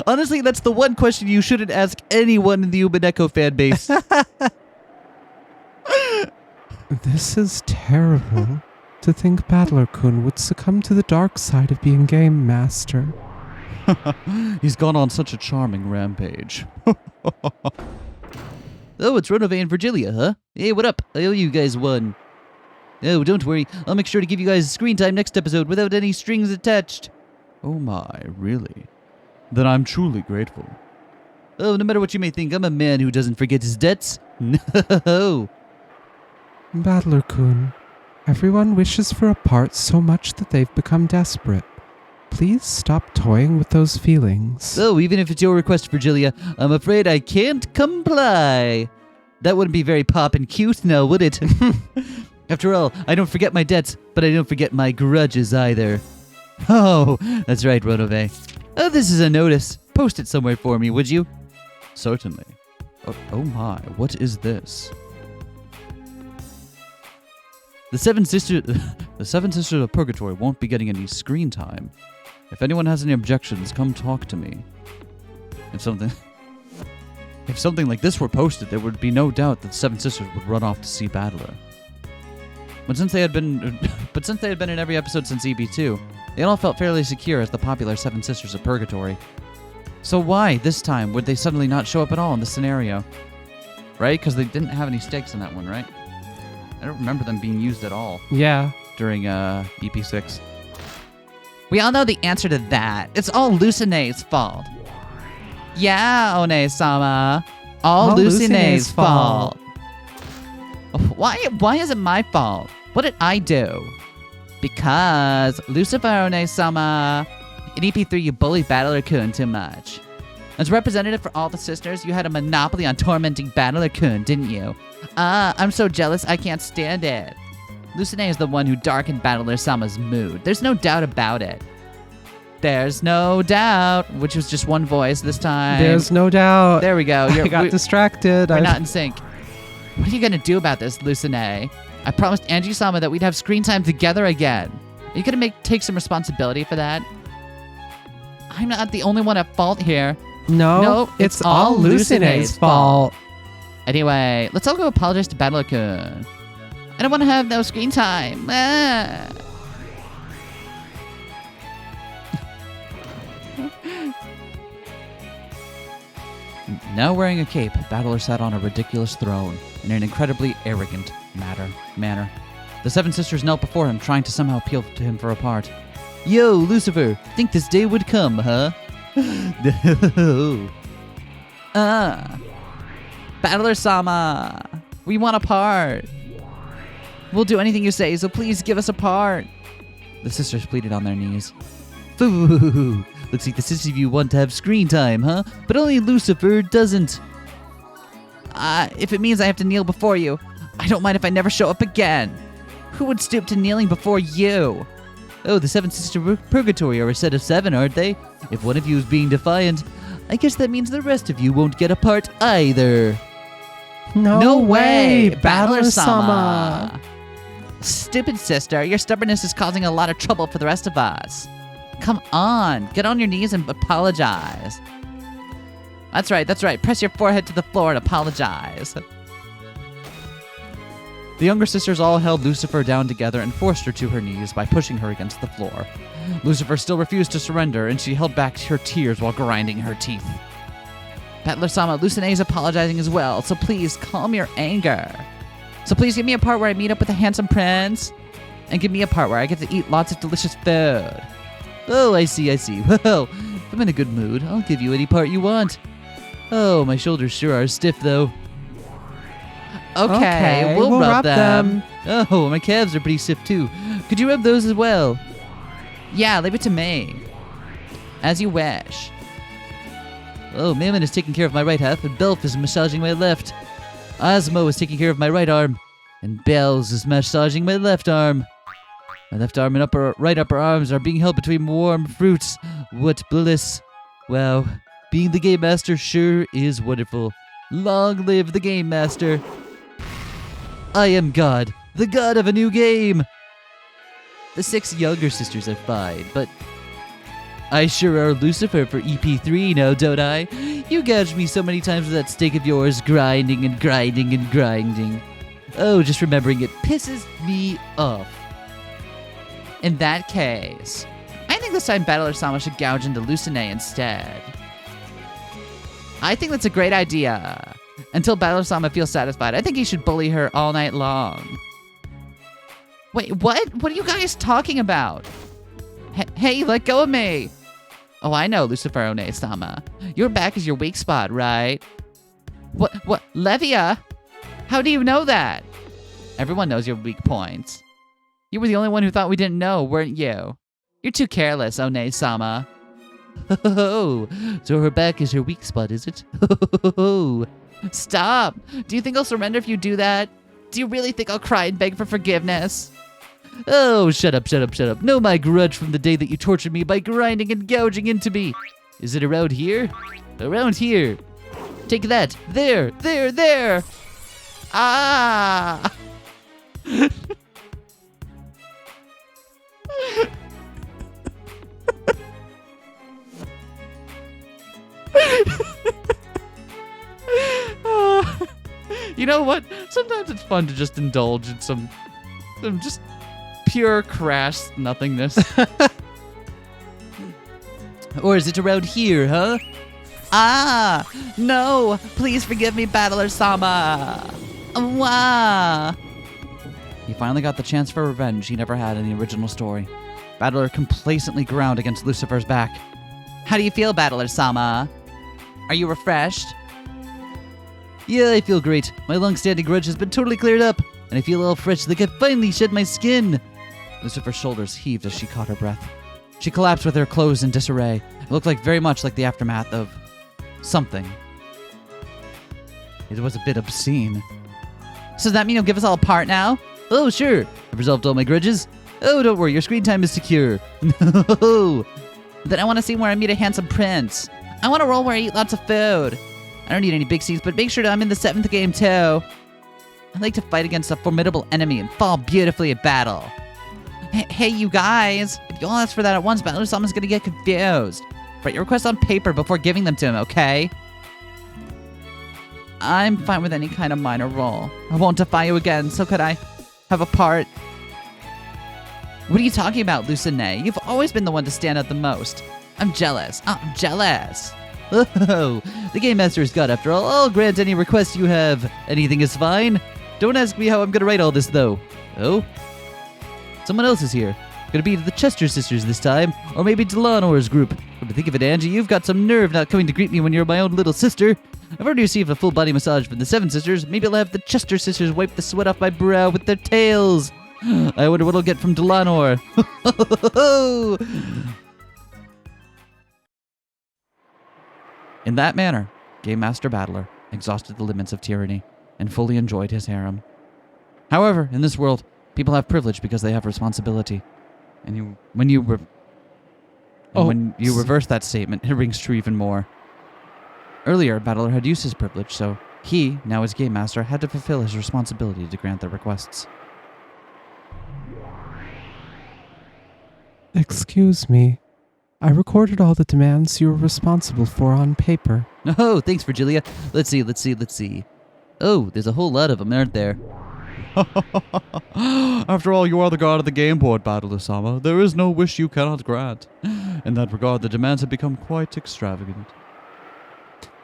Honestly, that's the one question you shouldn't ask anyone in the Umineko fan base. This is terrible. To think Battler-kun would succumb to the dark side of being game master. He's gone on such a charming rampage. Oh, it's Rona and Virgilia, huh? Hey, what up? I owe you guys one. Oh, don't worry. I'll make sure to give you guys screen time next episode without any strings attached. Oh my, really? Then I'm truly grateful. Oh, no matter what you may think, I'm a man who doesn't forget his debts. No. Battler-kun, everyone wishes for a part so much that they've become desperate. Please stop toying with those feelings. Oh, even if it's your request, Virgilia, I'm afraid I can't comply. That wouldn't be very pop and cute now, would it? After all, I don't forget my debts, but I don't forget my grudges either. Oh, that's right, Ronove. Oh, this is a notice. Post it somewhere for me, would you? Certainly. Oh my, what is this? The Seven Sisters of Purgatory won't be getting any screen time. If anyone has any objections, come talk to me. If something like this were posted, there would be no doubt that the Seven Sisters would run off to see Battler. But since they had been in every episode since EB2, they all felt fairly secure as the popular Seven Sisters of Purgatory. So why, this time, would they suddenly not show up at all in this scenario? Right? Because they didn't have any stakes in that one, right? I don't remember them being used at all Yeah. during EP6. We all know the answer to that. It's all Lucine's fault. Yeah, One-sama. All Lucine's fault. Why is it my fault? What did I do? Because Lucifer One-sama. In EP3, you bullied Battler-kun too much. As representative for all the sisters, you had a monopoly on tormenting Battler-kun, didn't you? I'm so jealous I can't stand it. Lucine is the one who darkened Battler-sama's mood. There's no doubt about it. There's no doubt. Which was just one voice this time. There's no doubt. There we go. I got distracted. We're not in sync. What are you gonna do about this, Lucine? I promised Angie-sama that we'd have screen time together again. Are you gonna take some responsibility for that? I'm not the only one at fault here. No, it's all Lucine's fault. Anyway, let's all go apologize to Battler-kun. I don't want to have no screen time. Ah. Now wearing a cape, Battler sat on a ridiculous throne in an incredibly arrogant manner. The Seven Sisters knelt before him, trying to somehow appeal to him for a part. Yo, Lucifer, think this day would come, huh? No. Battler-sama, we want a part. We'll do anything you say, so please give us a part. The sisters pleaded on their knees. Foo! Looks like the six of you want to have screen time, huh? But only Lucifer doesn't. If it means I have to kneel before you, I don't mind if I never show up again. Who would stoop to kneeling before you? Oh, the Seven Sisters of Purgatory are a set of seven, aren't they? If one of you is being defiant, I guess that means the rest of you won't get a part either. No way, Battler-sama. Stupid sister, your stubbornness is causing a lot of trouble for the rest of us. Come on, get on your knees and apologize. That's right. Press your forehead to the floor and apologize. The younger sisters all held Lucifer down together and forced her to her knees by pushing her against the floor. Lucifer still refused to surrender, and she held back her tears while grinding her teeth. Battler-sama, Lucine is apologizing as well, so please calm your anger. So please give me a part where I meet up with the handsome prince, and give me a part where I get to eat lots of delicious food. Oh, I see. Well, if I'm in a good mood, I'll give you any part you want. Oh, my shoulders sure are stiff, though. Okay, we'll rub them. Oh, my calves are pretty stiff, too. Could you rub those as well? Yeah, leave it to me. As you wish. Oh, Mammon is taking care of my right half, and Belf is massaging my left. Osmo is taking care of my right arm, and Bells is massaging my left arm. My left arm and right upper arms are being held between warm fruits. What bliss. Wow, being the Game Master sure is wonderful. Long live the Game Master. I am God, the God of a new game. The six younger sisters are fine, but I sure are Lucifer for EP3 now, don't I? You gouged me so many times with that steak of yours, grinding and grinding and grinding. Oh, just remembering it pisses me off. In that case, I think this time Battler-sama should gouge into Lucine instead. I think that's a great idea. Until Battler-sama feels satisfied. I think he should bully her all night long. Wait, what? What are you guys talking about? Hey, let go of me. Oh, I know, Lucifer One-sama. Your back is your weak spot, right? What, Levia? How do you know that? Everyone knows your weak points. You were the only one who thought we didn't know, weren't you? You're too careless, One-sama. Oh, so her back is her weak spot, is it? Stop! Do you think I'll surrender if you do that? Do you really think I'll cry and beg for forgiveness? Oh, shut up. Know my grudge from the day that you tortured me by grinding and gouging into me. Is it around here? Around here. Take that. There. Ah! You know what? Sometimes it's fun to just indulge in some just pure crass nothingness. Or is it around here, huh? Ah! No! Please forgive me, Battler-sama! Wah! He finally got the chance for revenge he never had in the original story. Battler complacently ground against Lucifer's back. How do you feel, Battler-sama? Are you refreshed? Yeah, I feel great. My long-standing grudge has been totally cleared up, and I feel all fresh like I finally shed my skin. Lucifer's shoulders heaved as she caught her breath. She collapsed with her clothes in disarray. It looked very much like the aftermath of something. It was a bit obscene. So does that mean you'll give us all a part now? Oh, sure. I've resolved all my grudges. Oh, don't worry. Your screen time is secure. No. Then I want to see where I meet a handsome prince. I want a role where I eat lots of food. I don't need any big scenes, but make sure that I'm in the 7th game too. I like to fight against a formidable enemy and fall beautifully at battle. Hey, you guys. If you all ask for that at once, Battler-sama's gonna get confused. Write your requests on paper before giving them to him, okay? I'm fine with any kind of minor role. I won't defy you again, so could I have a part? What are you talking about, Lucine? You've always been the one to stand out the most. I'm jealous. I'm jealous. Oh, the Game Master's God, after all. I'll grant any request you have. Anything is fine. Don't ask me how I'm gonna write all this, though. Oh? Someone else is here. Gonna be the Chester sisters this time, or maybe Delanor's group. Come to think of it, Angie, you've got some nerve not coming to greet me when you're my own little sister. I've already received a full body massage from the 7 sisters. Maybe I'll have the Chester sisters wipe the sweat off my brow with their tails. I wonder what I'll get from Delanor. In that manner, Game Master Battler exhausted the limits of tyranny and fully enjoyed his harem. However, in this world, people have privilege because they have responsibility. And when you reverse that statement, it rings true even more. Earlier, Battler had used his privilege, so he, now as Game Master, had to fulfill his responsibility to grant their requests. Excuse me. I recorded all the demands you were responsible for on paper. Oh, thanks, Virgilia. Let's see. Oh, there's a whole lot of them, aren't there? After all, you are the god of the game board, Battler-sama. There is no wish you cannot grant. In that regard, the demands have become quite extravagant.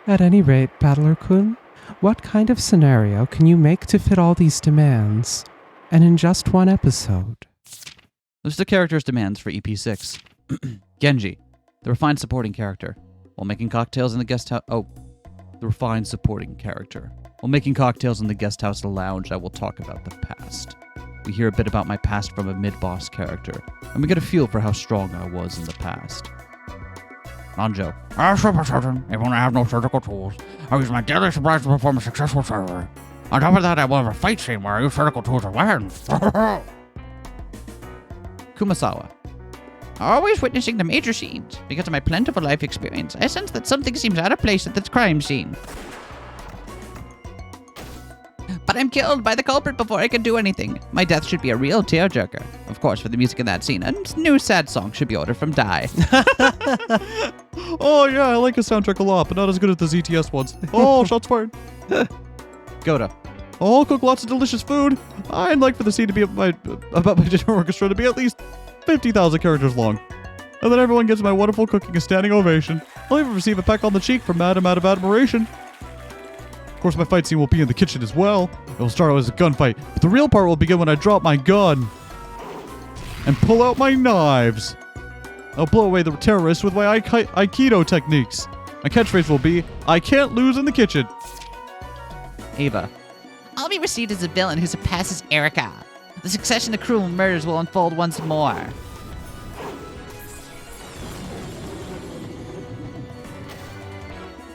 At any rate, Battler-kun, what kind of scenario can you make to fit all these demands? And in just one episode? List of characters' demands for EP6. Genji, the refined supporting character. While making cocktails in the guest house... Oh, the refined supporting character. While making cocktails in the guest house lounge, I will talk about the past. We hear a bit about my past from a mid-boss character, and we get a feel for how strong I was in the past. Ange. Super certain, even when I have no surgical tools. I use my daily supplies to perform a successful surgery. On top of that, I will have a fight scene where I use surgical tools and weapons. Kumasawa. Always witnessing the major scenes. Because of my plentiful life experience, I sense that something seems out of place at this crime scene. But I'm killed by the culprit before I can do anything. My death should be a real tearjerker. Of course, for the music in that scene, a new sad song should be ordered from Dai. Oh yeah, I like his soundtrack a lot, but not as good as the ZTS ones. Oh, shots fired. Goda. Oh, I'll cook lots of delicious food. I'd like for the scene to be about my dinner orchestra to be at least 50,000 characters long. And then everyone gives my wonderful cooking a standing ovation. I'll even receive a peck on the cheek from Madam out of admiration. Of course, my fight scene will be in the kitchen as well. It will start out as a gunfight, but the real part will begin when I drop my gun and pull out my knives. I'll blow away the terrorists with my Aikido techniques. My catchphrase will be, I can't lose in the kitchen. Ava. I'll be received as a villain who surpasses Erica. The succession of cruel murders will unfold once more.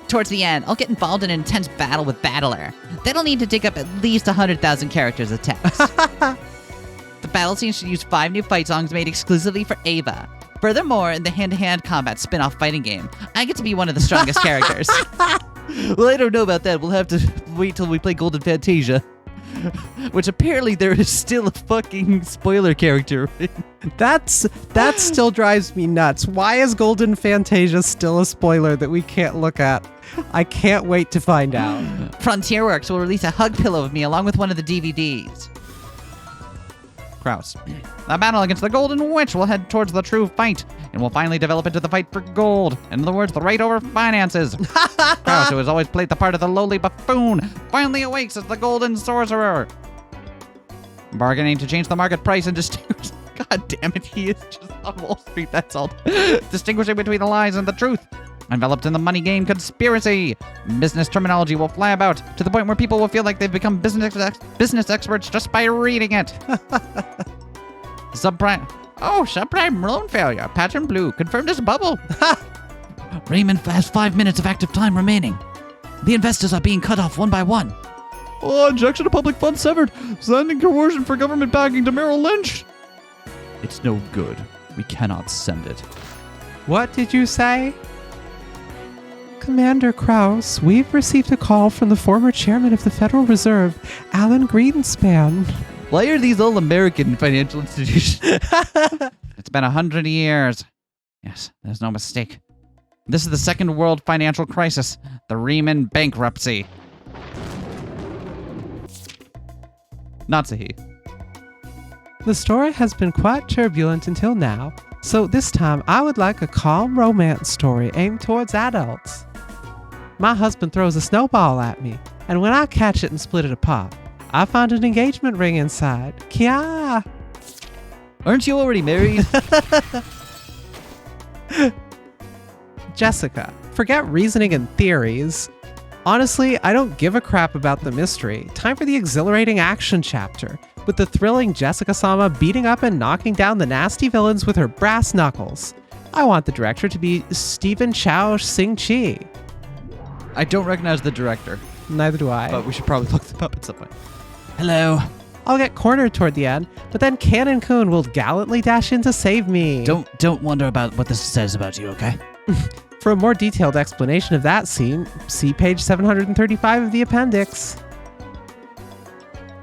Towards the end, I'll get involved in an intense battle with Battler. That'll need to dig up at least 100,000 characters of text. The battle scene should use 5 new fight songs made exclusively for Ava. Furthermore, in the hand-to-hand combat spin-off fighting game, I get to be one of the strongest characters. Well, I don't know about that. We'll have to wait till we play Golden Fantasia. Which apparently there is still a fucking spoiler character. That still drives me nuts. Why is Golden Fantasia still a spoiler that we can't look at? I can't wait to find out. Frontierworks will release a hug pillow of me along with one of the DVDs. Kraus. The battle against the Golden Witch will head towards the true fight, and will finally develop into the fight for gold. In other words, the right over finances. Kraus, who has always played the part of the lowly buffoon, finally awakes as the Golden Sorcerer. Bargaining to change the market price and distinguish... God damn it, he is just on Wall Street, that's all. Distinguishing between the lies and the truth. Enveloped in the money game conspiracy. Business terminology will fly about to the point where people will feel like they've become business experts just by reading it. Subprime loan failure. Pattern blue. Confirmed as a bubble. Raymond has 5 minutes of active time remaining. The investors are being cut off one by one. Oh, injection of public funds severed. Sending coercion for government backing to Merrill Lynch. It's no good. We cannot send it. What did you say? Commander Kraus, we've received a call from the former chairman of the Federal Reserve, Alan Greenspan. Why are these all American financial institutions? It's been 100 years. Yes, there's no mistake. This is the second world financial crisis, the Riemann bankruptcy. Natsuhi. The story has been quite turbulent until now, so this time I would like a calm romance story aimed towards adults. My husband throws a snowball at me, and when I catch it and split it apart, I find an engagement ring inside. Kia! Aren't you already married? Jessica, forget reasoning and theories. Honestly, I don't give a crap about the mystery. Time for the exhilarating action chapter, with the thrilling Jessica-sama beating up and knocking down the nasty villains with her brass knuckles. I want the director to be Stephen Chow Sing-chi. I don't recognize the director, Neither do I. but we should probably look them up at some point. Hello. I'll get cornered toward the end, but then Canon-kun will gallantly dash in to save me. Don't wonder about what this says about you, okay? For a more detailed explanation of that scene, see page 735 of the appendix.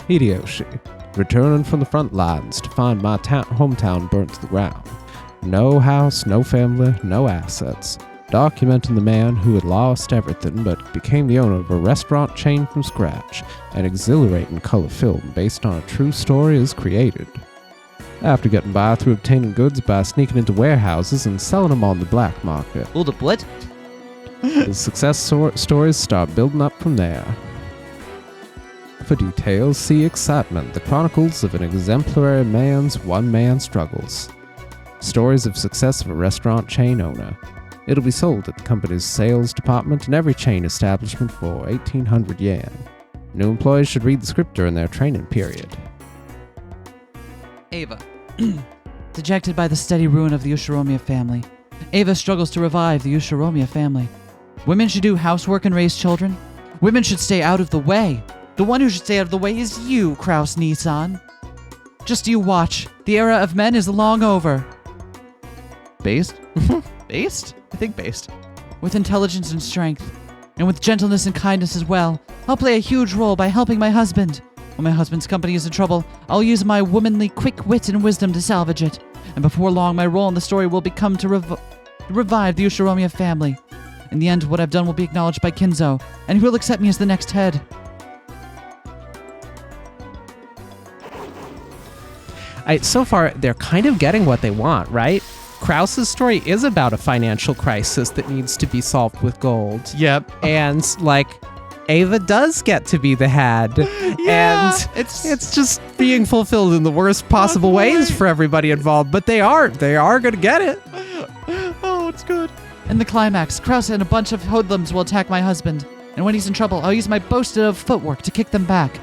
Hideyoshi, returning from the front lines to find my hometown burnt to the ground. No house, no family, no assets. Documenting the man who had lost everything but became the owner of a restaurant chain from scratch. An exhilarating color film based on a true story is created. After getting by through obtaining goods by sneaking into warehouses and selling them on the black market. Hold up, what? The success stories start building up from there. For details, see Excitement, the chronicles of an exemplary man's one-man struggles. Stories of success of a restaurant chain owner. It'll be sold at the company's sales department in every chain establishment for 1,800 yen. New employees should read the script during their training period. Ava. Dejected by the steady ruin of the Ushiromiya family, Ava struggles to revive the Ushiromiya family. Women should do housework and raise children. Women should stay out of the way. The one who should stay out of the way is you, Kraus Nissan. Just you watch. The era of men is long over. Based? Based? I think based. With intelligence and strength. And with gentleness and kindness as well. I'll play a huge role by helping my husband. When my husband's company is in trouble, I'll use my womanly quick wit and wisdom to salvage it. And before long, my role in the story will become to revive the Ushiromiya family. In the end, what I've done will be acknowledged by Kinzo, and he will accept me as the next head. So far, they're kind of getting what they want, right? Kraus's story is about a financial crisis that needs to be solved with gold. Yep. And, like, Ava does get to be the head. Yeah, And it's just being fulfilled in the worst possible ways for everybody involved. But they are going to get it. Oh, it's good. In the climax, Krause and a bunch of hoodlums will attack my husband. And when he's in trouble, I'll use my boasted footwork to kick them back.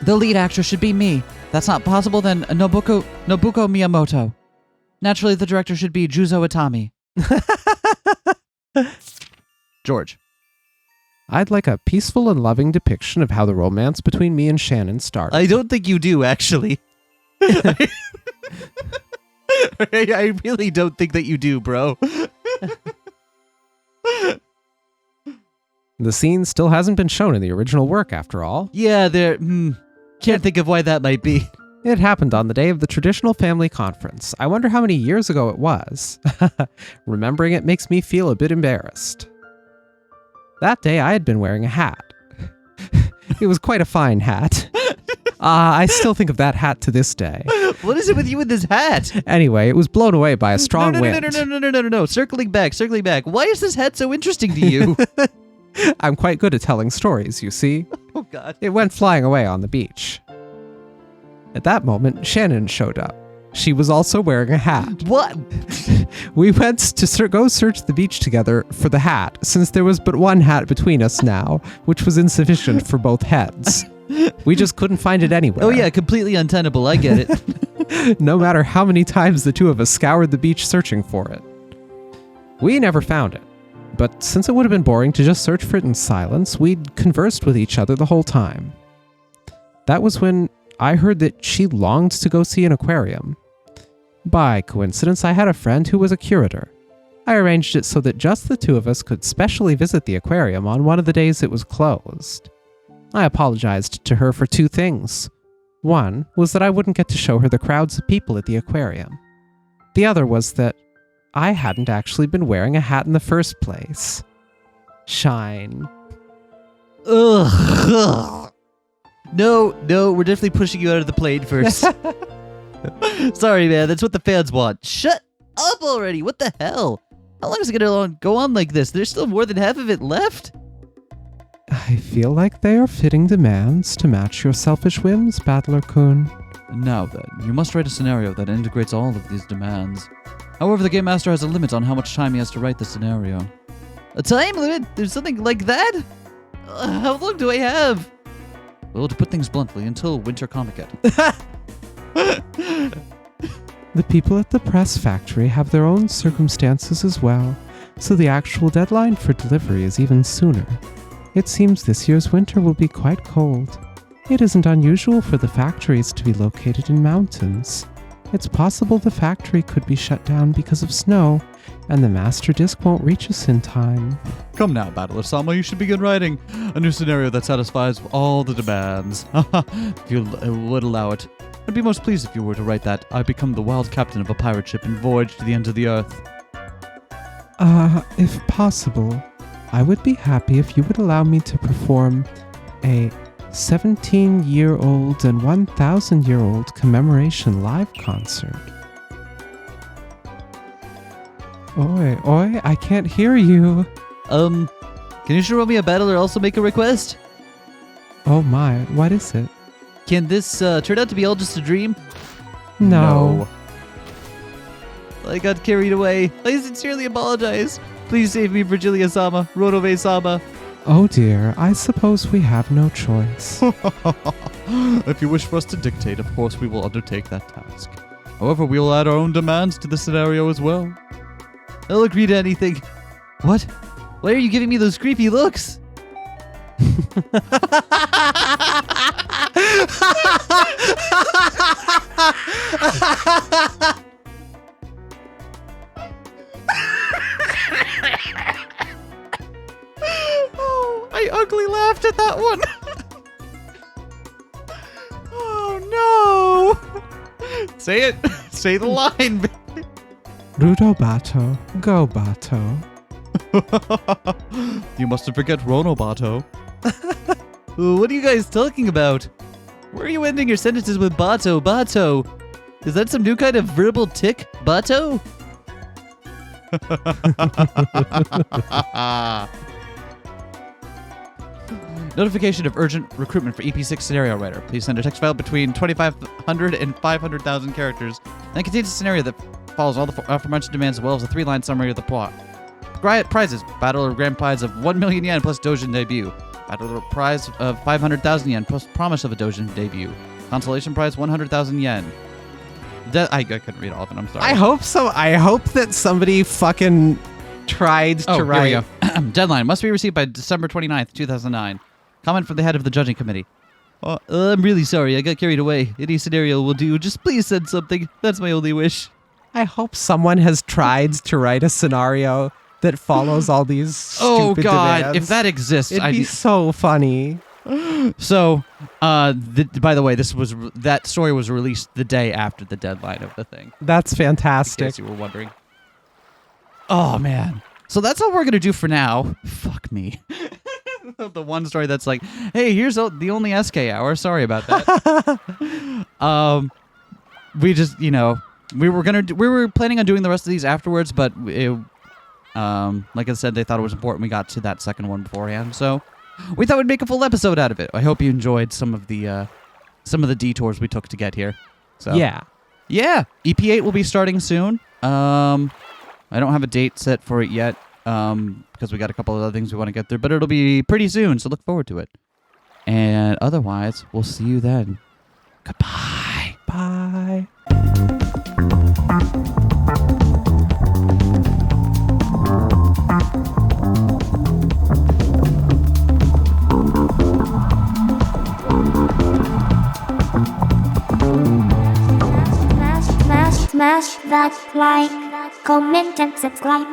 The lead actress should be me. That's not possible, then Nobuko Miyamoto. Naturally, the director should be Juzo Itami. George. I'd like a peaceful and loving depiction of how the romance between me and Shannon started. I don't think you do, actually. I really don't think that you do, bro. The scene still hasn't been shown in the original work, after all. Yeah, can't think of why that might be. It happened on the day of the traditional family conference. I wonder how many years ago it was. Remembering it makes me feel a bit embarrassed. That day, I had been wearing a hat. It was quite a fine hat. I still think of that hat to this day. What is it with you and this hat? Anyway, it was blown away by a strong wind. No. Circling back. Why is this hat so interesting to you? I'm quite good at telling stories, you see. Oh, God. It went flying away on the beach. At that moment, Shannon showed up. She was also wearing a hat. What? We went to go search the beach together for the hat, since there was but one hat between us now, which was insufficient for both heads. We just couldn't find it anywhere. Oh, yeah, completely untenable. I get it. No matter how many times the two of us scoured the beach searching for it. We never found it. But since it would have been boring to just search for it in silence, we'd conversed with each other the whole time. That was when I heard that she longed to go see an aquarium. By coincidence, I had a friend who was a curator. I arranged it so that just the two of us could specially visit the aquarium on one of the days it was closed. I apologized to her for two things. One was that I wouldn't get to show her the crowds of people at the aquarium. The other was that I hadn't actually been wearing a hat in the first place. Shine. Ugh. No, we're definitely pushing you out of the plane first. Sorry, man, that's what the fans want. Shut up already, what the hell? How long is it gonna go on like this? There's still more than half of it left? I feel like they are fitting demands to match your selfish whims, Battler-kun. Now then, you must write a scenario that integrates all of these demands. However, the Game Master has a limit on how much time he has to write the scenario. A time limit? There's something like that? How long do I have? Well, to put things bluntly, until Winter Comiket. The people at the press factory have their own circumstances as well, so the actual deadline for delivery is even sooner. It seems this year's winter will be quite cold. It isn't unusual for the factories to be located in mountains. It's possible the factory could be shut down because of snow, and the master disc won't reach us in time. Come now, Battler-sama, you should begin writing a new scenario that satisfies all the demands. If you would allow it. I'd be most pleased if you were to write that I become the wild captain of a pirate ship and voyage to the ends of the earth. If possible, I would be happy if you would allow me to perform a 17-year-old and 1,000-year-old commemoration live concert. Oi, I can't hear you. Can you show me a battler also make a request? Oh my, what is it? Can this turn out to be all just a dream? No. I got carried away. I sincerely apologize. Please save me, Virgilia-sama, Rodove-sama. Oh dear, I suppose we have no choice. If you wish for us to dictate, of course we will undertake that task. However, we will add our own demands to the scenario as well. I'll agree to anything. What? Why are you giving me those creepy looks? Oh, I ugly laughed at that one. Oh no. Say it. Say the line. Rudo Bato, go Bato. You mustn't forget Rona Bato. What are you guys talking about? Where are you ending your sentences with Bato, Bato? Is that some new kind of verbal tick, Bato? Notification of urgent recruitment for EP6 scenario writer. Please send a text file between 2,500 and 500,000 characters that contains a scenario that follows all the aforementioned demands as well as a 3-line summary of the plot. Prizes. Battle or grand prize of 1 million yen plus Dojin debut. Battle or prize of 500,000 yen plus promise of a Dojin debut. Consolation prize 100,000 yen. I couldn't read all of it. I'm sorry. I hope so. I hope that somebody fucking tried to write. Here we go. Deadline must be received by December 29th, 2009. Comment from the head of the judging committee. I'm really sorry. I got carried away. Any scenario will do. Just please send something. That's my only wish. I hope someone has tried to write a scenario that follows all these stupid demands. If that exists, It'd be so funny. So, by the way, that story was released the day after the deadline of the thing. That's In fantastic. case you were wondering. Oh man. So that's all we're gonna do for now. Fuck me. The one story that's like, hey, here's the only SK hour. Sorry about that. We just, we were planning on doing the rest of these afterwards, but like I said, they thought it was important we got to that second one beforehand, so we thought we'd make a full episode out of it. I hope you enjoyed some of the detours we took to get here. So Yeah. EP8 will be starting soon. I don't have a date set for it yet, because we got a couple of other things we want to get through, but it'll be pretty soon, so look forward to it. And otherwise, we'll see you then. Goodbye. Bye. Smash that like, comment and subscribe.